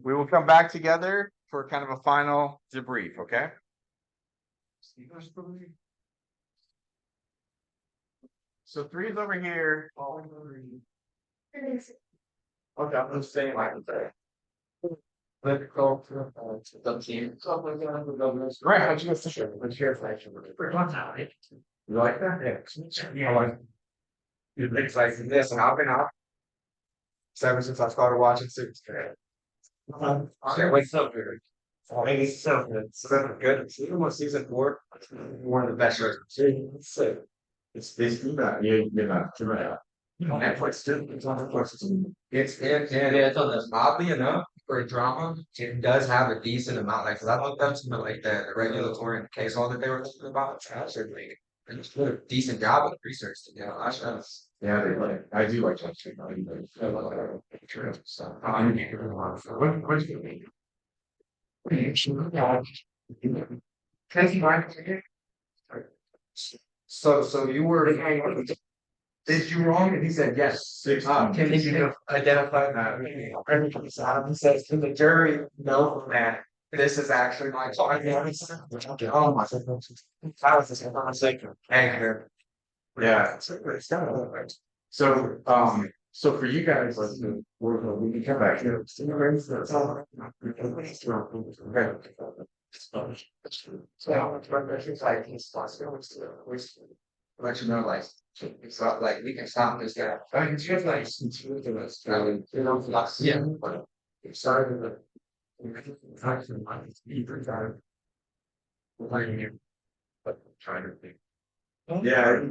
we will come back together for kind of a final debrief, okay? So 3 is over here. Okay, I'm just saying like that. Let it go to the team. Right, how'd you get to share? Let's hear from you. You like that? Yeah. Like, you think like this, and I've been out. Ever since I started watching Suits. Okay, wait, so good. I mean, it's so good. So good. It's even more season 4. One of the best shows. It's basically about you're not right. Netflix too. It's on Netflix. It's on this. Oddly enough, for a drama, it does have a decent amount. Like, cause I looked up some of like the regulatory case law that they were talking about. Actually, they just did a decent job of research. You know, I should. Yeah, they like. I do like that too. What's your name? So you were. Did you wrong? And he said yes. Can you identify that? He says, can the jury know that this is actually my client? Oh my goodness. How is this conversation? Anchor. Yeah. So, so for you guys, we can come back here. Let you know, like, so like we can stop this guy. I mean, it's just like, yeah. Sorry. But trying to think. Yeah.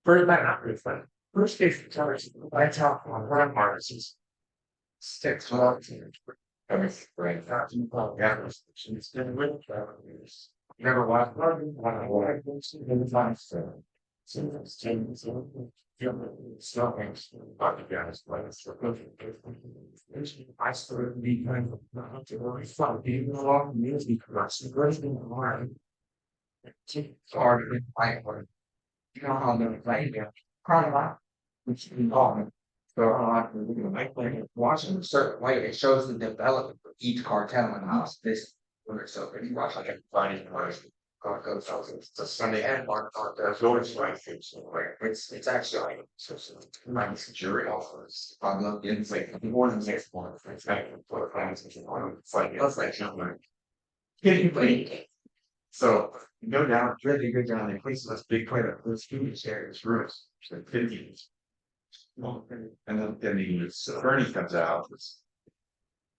First back up with that. First case tellers, I talk on one artists. 6 months. Right. Yeah. She's been with years. Never watched. I started being kind of not to really fun, being a lot of music, that's the great thing in life. Hard to fight for. You know how to play there. Cry a lot. Which is on. So I play Watching a certain way, it shows the development of each cartel and how this. So if you watch like a fighting person, it's a Sunday and Mark there's always like things where it's actually like nice jury offers. I love it. It's like more than six more. It's like for fans and it's like something. So you go down, really go down, and places this big plate of those food shares rooms, like 50. And then the attorney comes out,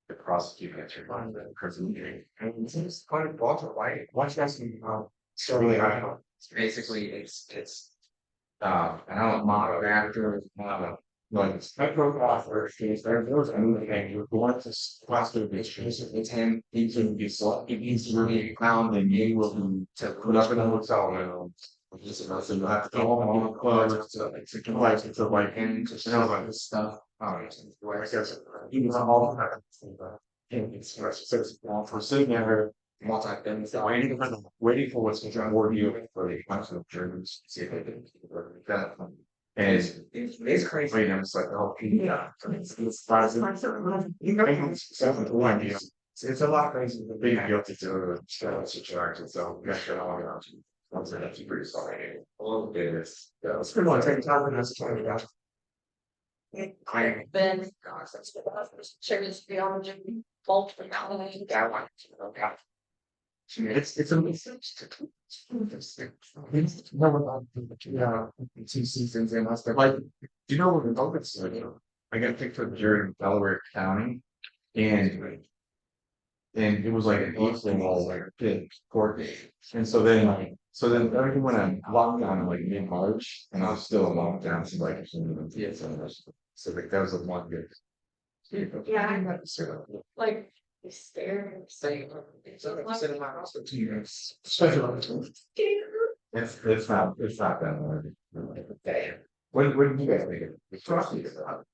the prosecutor answered on the prison hearing, and it seems quite a Walter White. Watch guys so really high. Basically, it's and I'm a model after Like I broke off her face. There was another thing. You want to class the issues. it's him. He can be so he needs to really found and you will To put up in a hotel room. So you have to go on the club to like and you know about this stuff. I guess he was all the time. And it's for sitting there multi things. waiting for what's going to review for the council of Germans to see if they can that. And It's crazy. wait, I'm just like, oh, yeah. It's a lot crazy. The big guilty to charge. So we got to all around. Once I have to pretty sorry. A little bit of this. It's pretty much taking time and that's 20 guys. Then, shares beyond the fault for now. That one. Okay. It's a two seasons in us. Like, do you know what the Dolphins do? I got picked for the jury in Delaware County, and it was like an all like a big court date. And so then everything went on lockdown in like mid-March, and I was still in lockdown, so like so like that was a one good. Yeah. Like, they stare and say, It's not that hard. What do you guys think of it? It's trusty about it.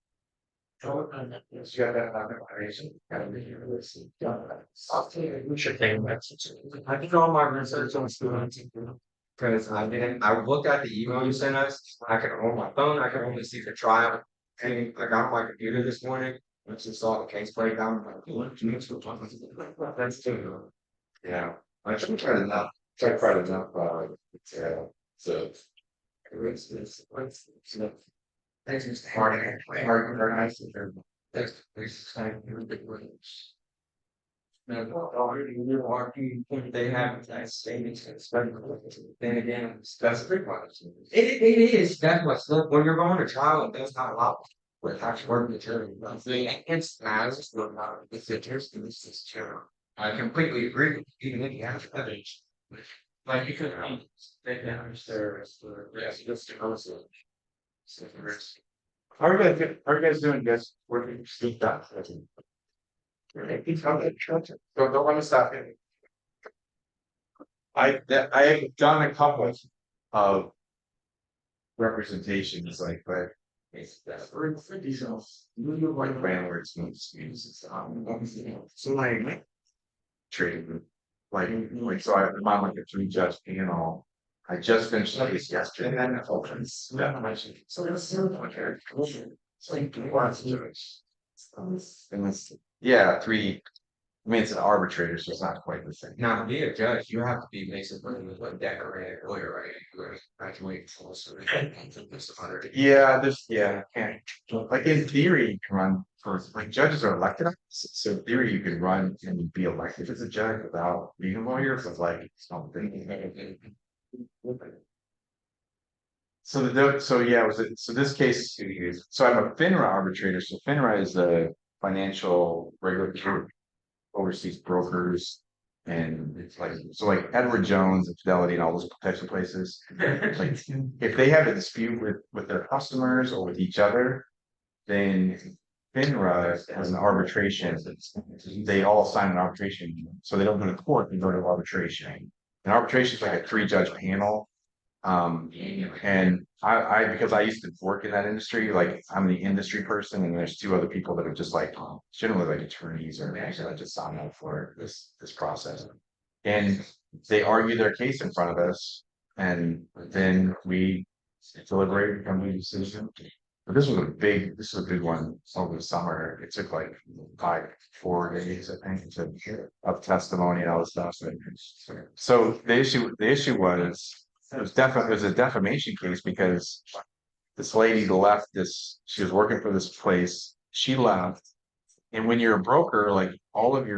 You got that information. We should take that. I did all my research on students. Because I looked at the email you sent us. I could on my phone, I could only see the trial. And I got on my computer this morning, and just saw the case breakdown. That's too. Yeah, I should try enough. Try quite enough. So. Thanks, Mr. Hard, very nice. They have that savings and spending. Then again, That's a big one. it is, that's what's, look, when you're going to trial, it does not allow with actual work material. It's not, it's terrible. I completely agree with you, even if you have evidence. Like you could, they can understand. Yes, just also. How are you guys doing, guys? Working speak that. Don't let me stop you. I've done a couple of representations, like, but it's that's very pretty so. You like landlords and students so like trading like so I'm on like a 3 judge panel. I just finished this yesterday and then it opens. So it's like and it's yeah, 3. I mean, it's an arbitrator, so it's not quite the same. Now, to be a judge, you have to be basically a decorated lawyer, right? You graduate from Yeah, I can't. Like in theory, you can run for like judges are elected offices, so in theory you can run and be elected as a judge without being a lawyer, but like something. So yeah, so this case, so I'm a FINRA arbitrator. So FINRA is the financial regulatory overseas brokers and it's like so like Edward Jones and Fidelity and all those types of places. Like if they have a dispute with their customers or with each other, then FINRA has an arbitration. They all sign an arbitration, so they don't go to court, they go to arbitration. And arbitration is like a 3 judge panel. And because I used to work in that industry, like I'm the industry person, and there's two other people that are just like generally like attorneys or managers that just sign up for this process. And they argue their case in front of us, and then we deliberate and come to a decision. But this was a big one over the summer. It took like 4 days, I think, of testimony and all this stuff. So the issue was it was a defamation case because this lady left she was working for this place, she left, and when you're a broker, like all of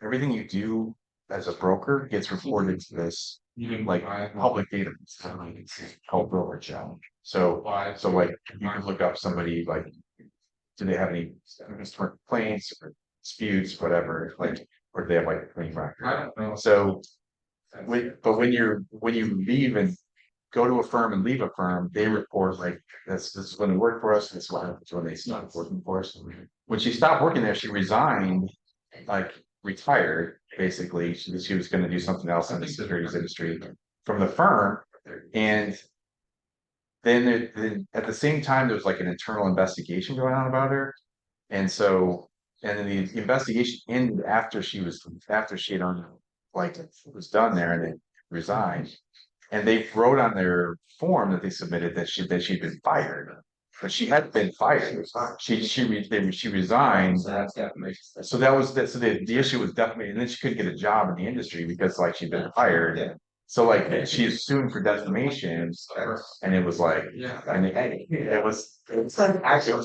everything you do as a broker gets reported to this like public database called broker challenge. So like you can look up somebody like, do they have any customer complaints or disputes, whatever, like, or do they have like a clean record? So but when you leave and go to a firm and leave a firm, they report like this is when they work for us, this is when they stopped working for us. When she stopped working there, she resigned, like retired, basically. She was going to do something else in the securities industry from the firm. And then at the same time, there was like an internal investigation going on about her. And so, and then the investigation ended after she had like was done there and then resigned. And they wrote on their form that they submitted that she'd been fired, but she hadn't been fired. She resigned. So that's defamation. So that was that. So the issue was defamation, and then she couldn't get a job in the industry because like she'd been fired. Yeah. So like she's suing for defamation, and it was like, and it was actually,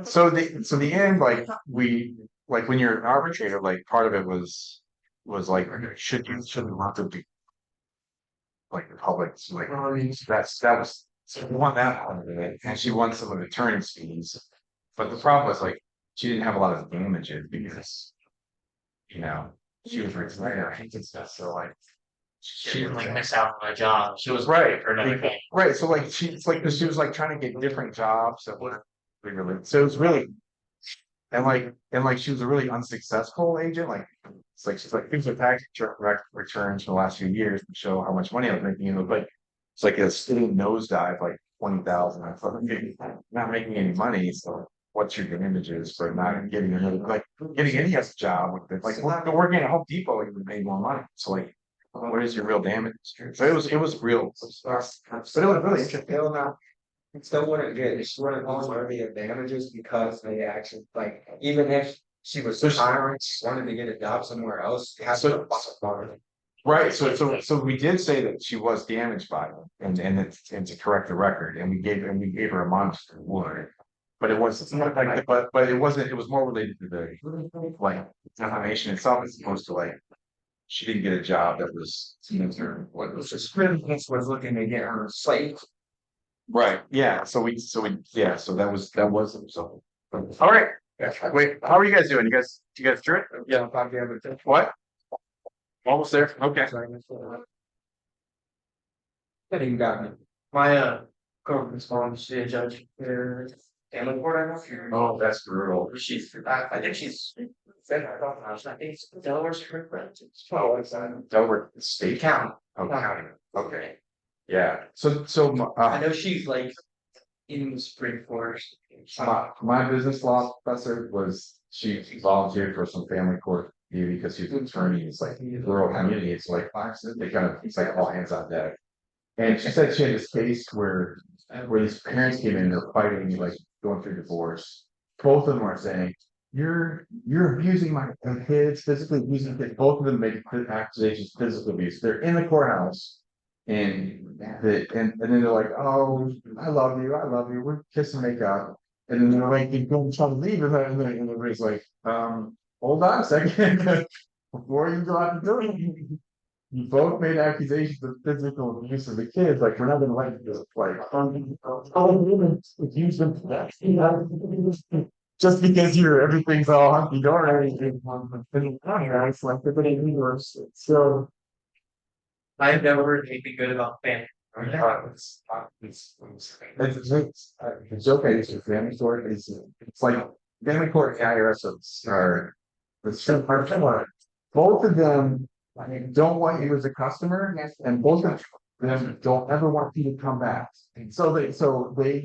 so the end, like when you're an arbitrator, like part of it was like shouldn't want to be like the public, so, like that was so we won that part of it, and she won some of the attorney's fees, but the problem was like she didn't have a lot of damages because she was retired and stuff, so like She didn't like miss out on a job. She was right for another thing. right. So like it's like she was like trying to get different jobs and what so it was really and she was a really unsuccessful agent. Like it's like she's like things with tax returns for the last few years to show how much money I was making. But it's like a steady nosedive, like 20,000. I thought not making any money. So what's your damages for not getting another getting any other job with it? Like working at Home Depot, you would make more money. So like what is your real damage? So it was real, but it was really interesting. Still not, still wouldn't get, she wouldn't want worthy of damages because they actually, like, even if she was hiring, she wanted to get a job somewhere else, it has to. Right, so we did say that she was damaged by it, and to correct the record, and we gave her a month warning. But it was like, but it wasn't. It was more related to the like defamation itself, as opposed to like she didn't get a job that was What was the Sprinkless was looking to get her slate. right. Yeah. So that was the result. All right. Wait, how are you guys doing? You guys through it? Yeah, I'm probably able to. What? Almost there. Okay. I think you got me. My girlfriend's mom, she's a judge for family court, I know. Oh, that's brutal. I think she's I don't know, I think it's Delaware's her friend. Oh, it's Delaware State County. Oh, county. Okay. Yeah. So I know she's like in the Supreme Court. my business law professor she volunteered for some family court duty because she's an attorney. It's like rural community. It's like they kind of it's like all hands on deck. And she said she had this case where these parents came in, they're fighting, like going through divorce. Both of them are saying, You're abusing my kids, physically abusing kids. Both of them make accusations of physical abuse. They're in the courthouse. And then they're like, oh, I love you, we're kissing, make out. And then they're like, you go try to leave, and everybody's like, hold on a second. Before you go out the door, you both made accusations of physical abuse of the kids. Like, we're not gonna let you just like accuse them for that. Just because everything's all hunky dory, it's like the universe. So I've never heard anything good about family. it's okay. It's a family court. It's like family court and IRS are similar. Both of them don't want you as a customer, and both of them don't ever want you to come back. So they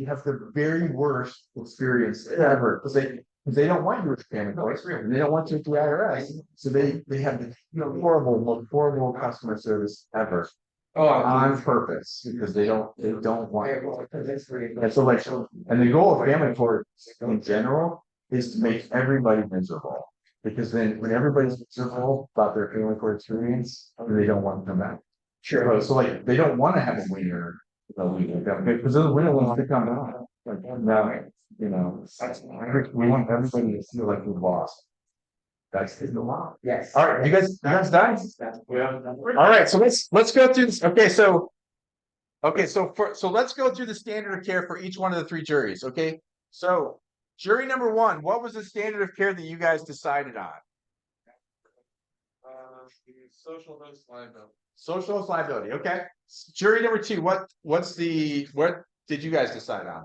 have the very worst experience ever, because they don't want you with family court, and they don't want you with the IRS, so they have the most horrible customer service ever. On purpose, because they don't want. And so and the goal of family court in general is to make everybody miserable. Because then when everybody's miserable about their family court experience, they don't want to come back. Sure. So like, they don't want to have a winner. Because the winner wants to come back. Like, no, we want everybody to feel like we're lost. That's the law. Yes. All right, you guys done? All right, so let's go through this. Okay, so let's go through the standard of care for each one of the three juries. Okay, so jury number one, what was the standard of care that you guys decided on? Social host liability. Social host liability. Okay. Jury number two, what did you guys decide on?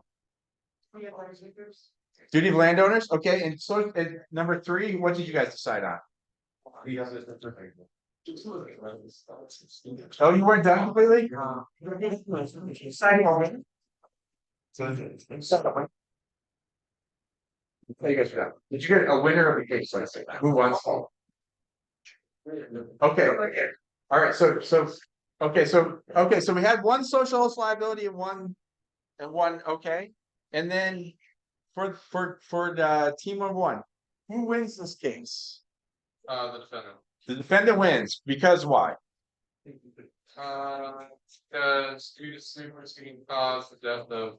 Duty of landowners. Okay, and number three, what did you guys decide on? Oh, you weren't done completely? Did you get a winner of the case? Who won? Okay. All right. So we had one social host liability and one. Okay. And then for the team of one, who wins this case? The defendant. The defendant wins because why? Because due to superseding cause, the death of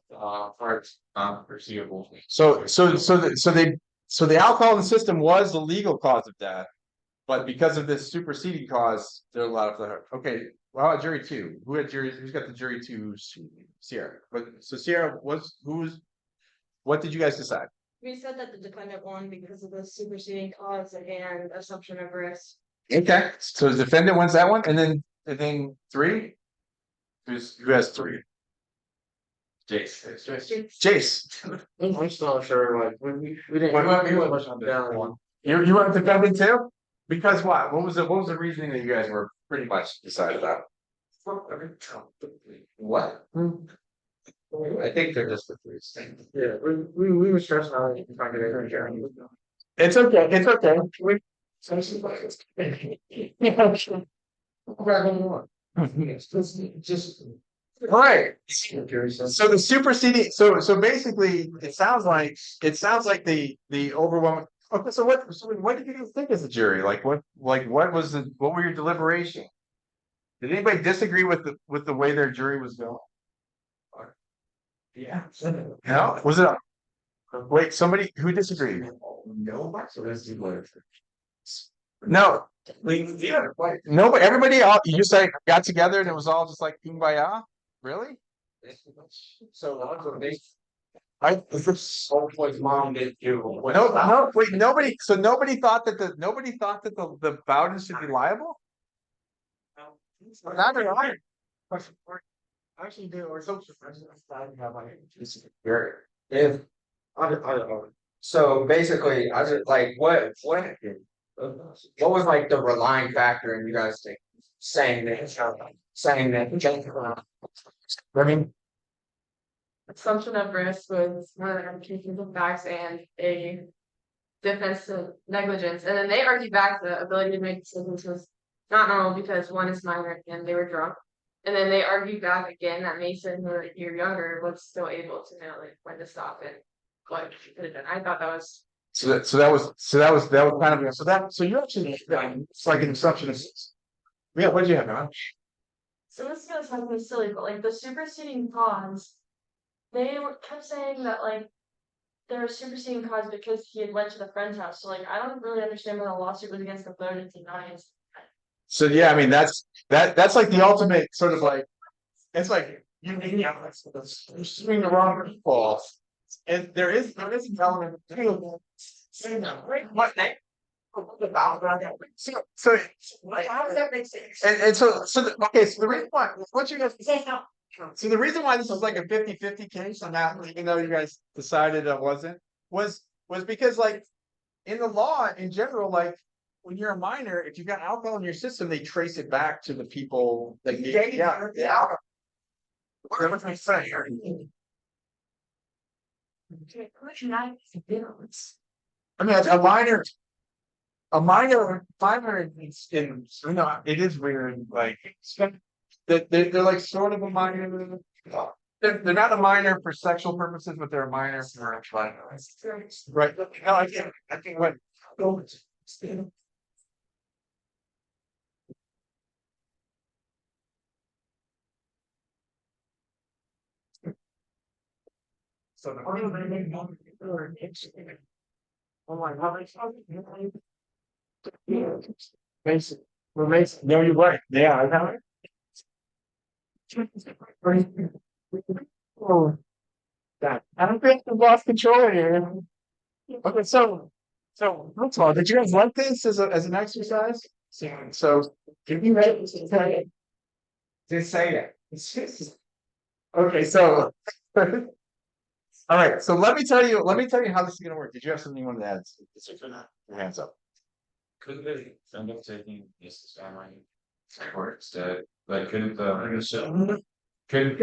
parts foreseeable. So the alcohol in the system was the legal cause of death, but because of this superseding cause, there are a lot of okay. Well, how about jury two? Who's got the jury two? Sierra. So Sierra, what did you guys decide? We said that the defendant won because of the superseding cause and assumption of risk. Okay, so the defendant wins that one, and then three. Who has three? Jace. I'm still not sure, like, we didn't. You want the defendant too? Because what? What was the reasoning that you guys were pretty much decided on? What? I think they're just the three. Yeah, we were stressing out trying to get her Jeremy. It's okay. It's okay. Just. All right. So the superseding. So basically, it sounds like the overwhelming. Okay. So what did you guys think as a jury? What were your deliberation? Did anybody disagree with the way their jury was going? Yeah. No. Was it? Wait. Somebody who disagreed? No. So that's No. No, but everybody you just like got together and it was all just like kumbaya? Really? So that's what they. Hopefully mom did do. No, wait, nobody thought that the Bowden should be liable? Not at all. Actually, they are so if I don't know. So basically, I just like what was like the relying factor in you guys saying that I mean, Assumption of risk was one of the implications of facts and a defense of negligence. And then they argue back the ability to make decisions was not normal because one is minor and they were drunk. And then they argue back again that Mason, who a year younger, was still able to know like when to stop it. What she could have done. I thought that was so that was kind of so you actually it's like an assumption of yeah, what did you have, man? so this is gonna sound really silly, but like the superseding cause, kept saying that like there was superseding cause because he had went to the friend's house. So like I don't really understand why the lawsuit was against the Bowden team, not against. So yeah, I mean that's like the ultimate sort of like it's like you're swinging the wrong people. And there is an element of what so how does that make sense? And so okay, so the reason why what you guys so the reason why this was like a 50-50 case on that, even though you guys decided it wasn't, was because like in the law in general, like when you're a minor, if you've got alcohol in your system, they trace it back to the people that gave you the alcohol. What am I saying? I mean, a minor is in, it is weird, like, they're like sort of a minor. They're not a minor for sexual purposes, but they're a minor for like, right, no, I think what. So Basic, we're basic, no, you're right, yeah, I know it. Oh, that, I don't think we lost control here. Okay, so, first of all, did you guys like this as an exercise? So, if you ready, just say it. Okay, so. All right, so let me tell you how this is gonna work. Did you have something you wanted to add? Your hands up. Couldn't they end up taking this family support instead? Like, couldn't the couldn't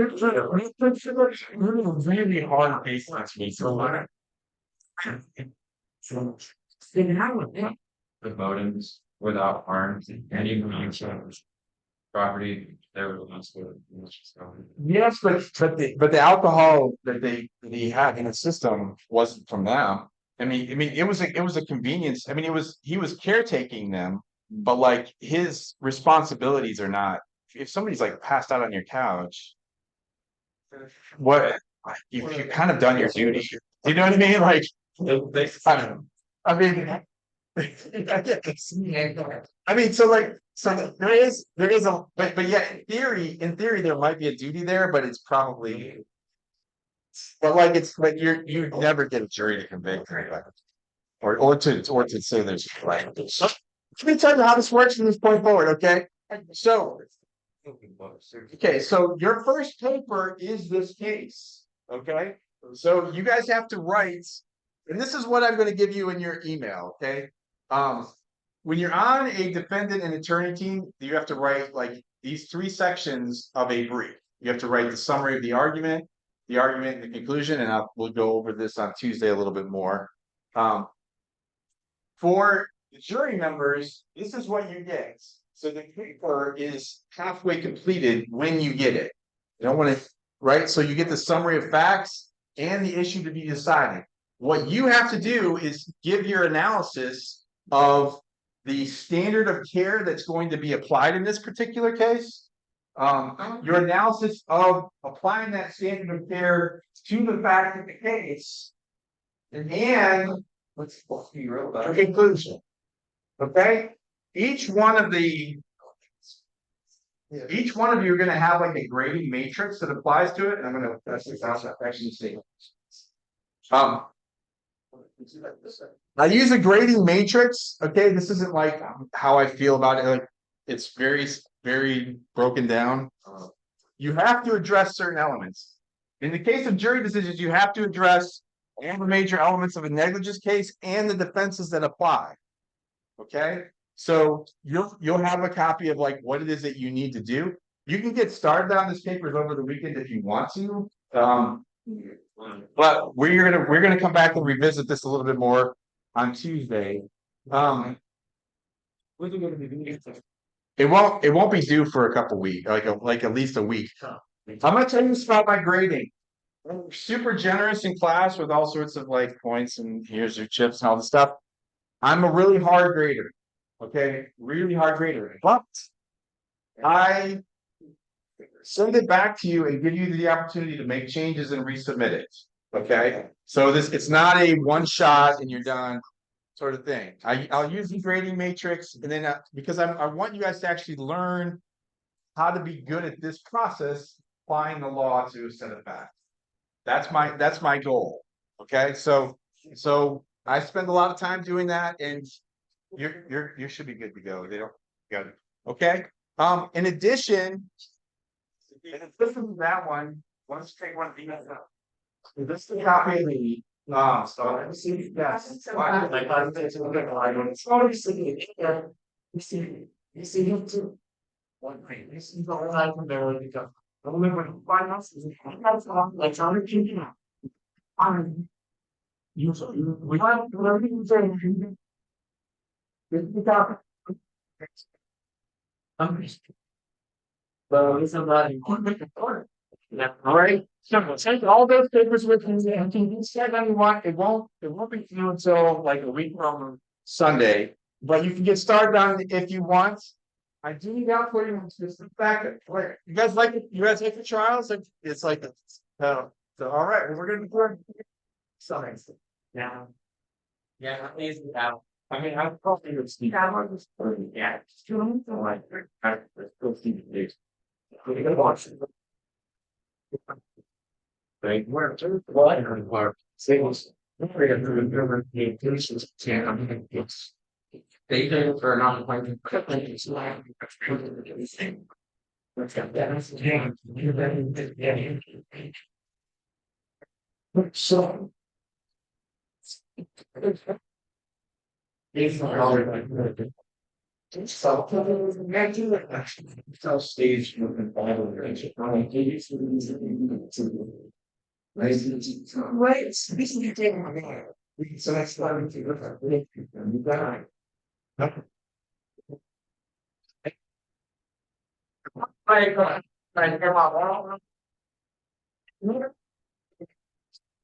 Really hard case last week. the Bowdens without arms and even on property, they were the ones who Yes, but the alcohol that he had in his system wasn't from them. I mean, it was a convenience. I mean, he was caretaking them, but like his responsibilities are not. If somebody's like passed out on your couch, what you've kind of done your duty. You know what I mean? Like, I mean, I mean, so there is a, but yeah, in theory, there might be a duty there, but it's probably, but like it's like you never get a jury to convict anybody, or to say there's like. Let me tell you how this works from this point forward, okay? So, okay, so your first paper is this case, okay? So you guys have to write, and this is what I'm going to give you in your email, okay? When you're on a defendant and attorney team, you have to write like these 3 sections of a brief. You have to write the summary of the argument, and the conclusion, and we'll go over this on Tuesday a little bit more. For the jury members, this is what you get. So the paper is halfway completed when you get it. You don't want to, right? So you get the summary of facts and the issue to be decided. What you have to do is give your analysis of the standard of care that's going to be applied in this particular case. Your analysis of applying that standard of care to the fact of the case, and let's be real about a conclusion. Okay, each one of you are going to have like a grading matrix that applies to it, and I'm going to test this out. Actually, see. I use a grading matrix. Okay, this isn't like how I feel about it. Like it's very, very broken down. You have to address certain elements. In the case of jury decisions, you have to address all the major elements of a negligence case and the defenses that apply. Okay, so you'll have a copy of like what it is that you need to do. You can get started on this papers over the weekend if you want to. But we're gonna come back and revisit this a little bit more on Tuesday. It won't be due for a couple weeks, like at least a week. I'm gonna tell you about my grading. I'm super generous in class with all sorts of like points and here's your chips and all the stuff. I'm a really hard grader. Okay, really hard grader. But I send it back to you and give you the opportunity to make changes and resubmit it. Okay, so it's not a one shot and you're done sort of thing. I'll use the grading matrix, and then because I want you guys to actually learn how to be good at this process, applying the law to a set of facts. That's my goal. Okay, so I spend a lot of time doing that, and you should be good to go. They don't got it. Okay. In addition to that one, let's take one of these. This is a copy of No, so let me see, yes. Why? Like, I think it's a bit like, it's obviously, you see him too. One thing, this is all I can barely become. I remember 5 months, like, trying to keep it. I'm. We have, whatever you say. We got. I'm. But it's not important. Yeah, all right, so take all those papers with you, and you said that you want, it won't be due until like a week from Sunday, but you can get started on it if you want. I do need out for you, just the fact that, like, you guys like it, you guys take the trials, it's like, so, all right, well, we're gonna be doing. Something. now. Yeah, please, now. I mean, I probably would speak. Yeah, just doing it, like, let's go see the news. We're gonna watch it. Right, where, what, and where, sales. We're gonna remember the patients, it's. They do for non-appointment equipment, it's like. Everything. Let's get that. So. These are all like. So, so stage moving Bible range. Right, this is taking my man. So that's why we take a break. You got it.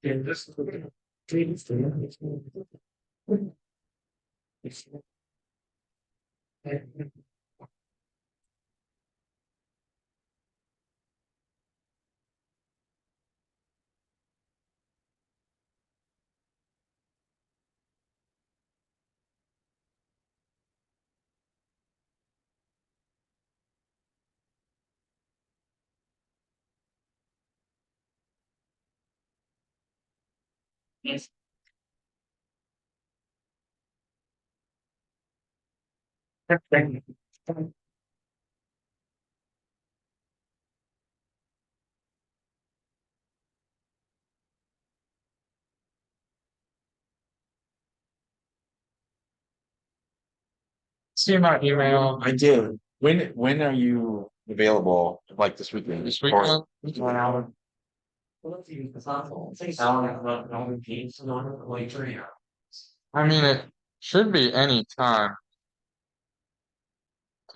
In this. Yes. Thank you. See my email. I did. When are you available, like this weekend? This weekend? 1 hour. Well, let's use the console. Say sound like no games, no like 3 hours. I mean, it should be any time.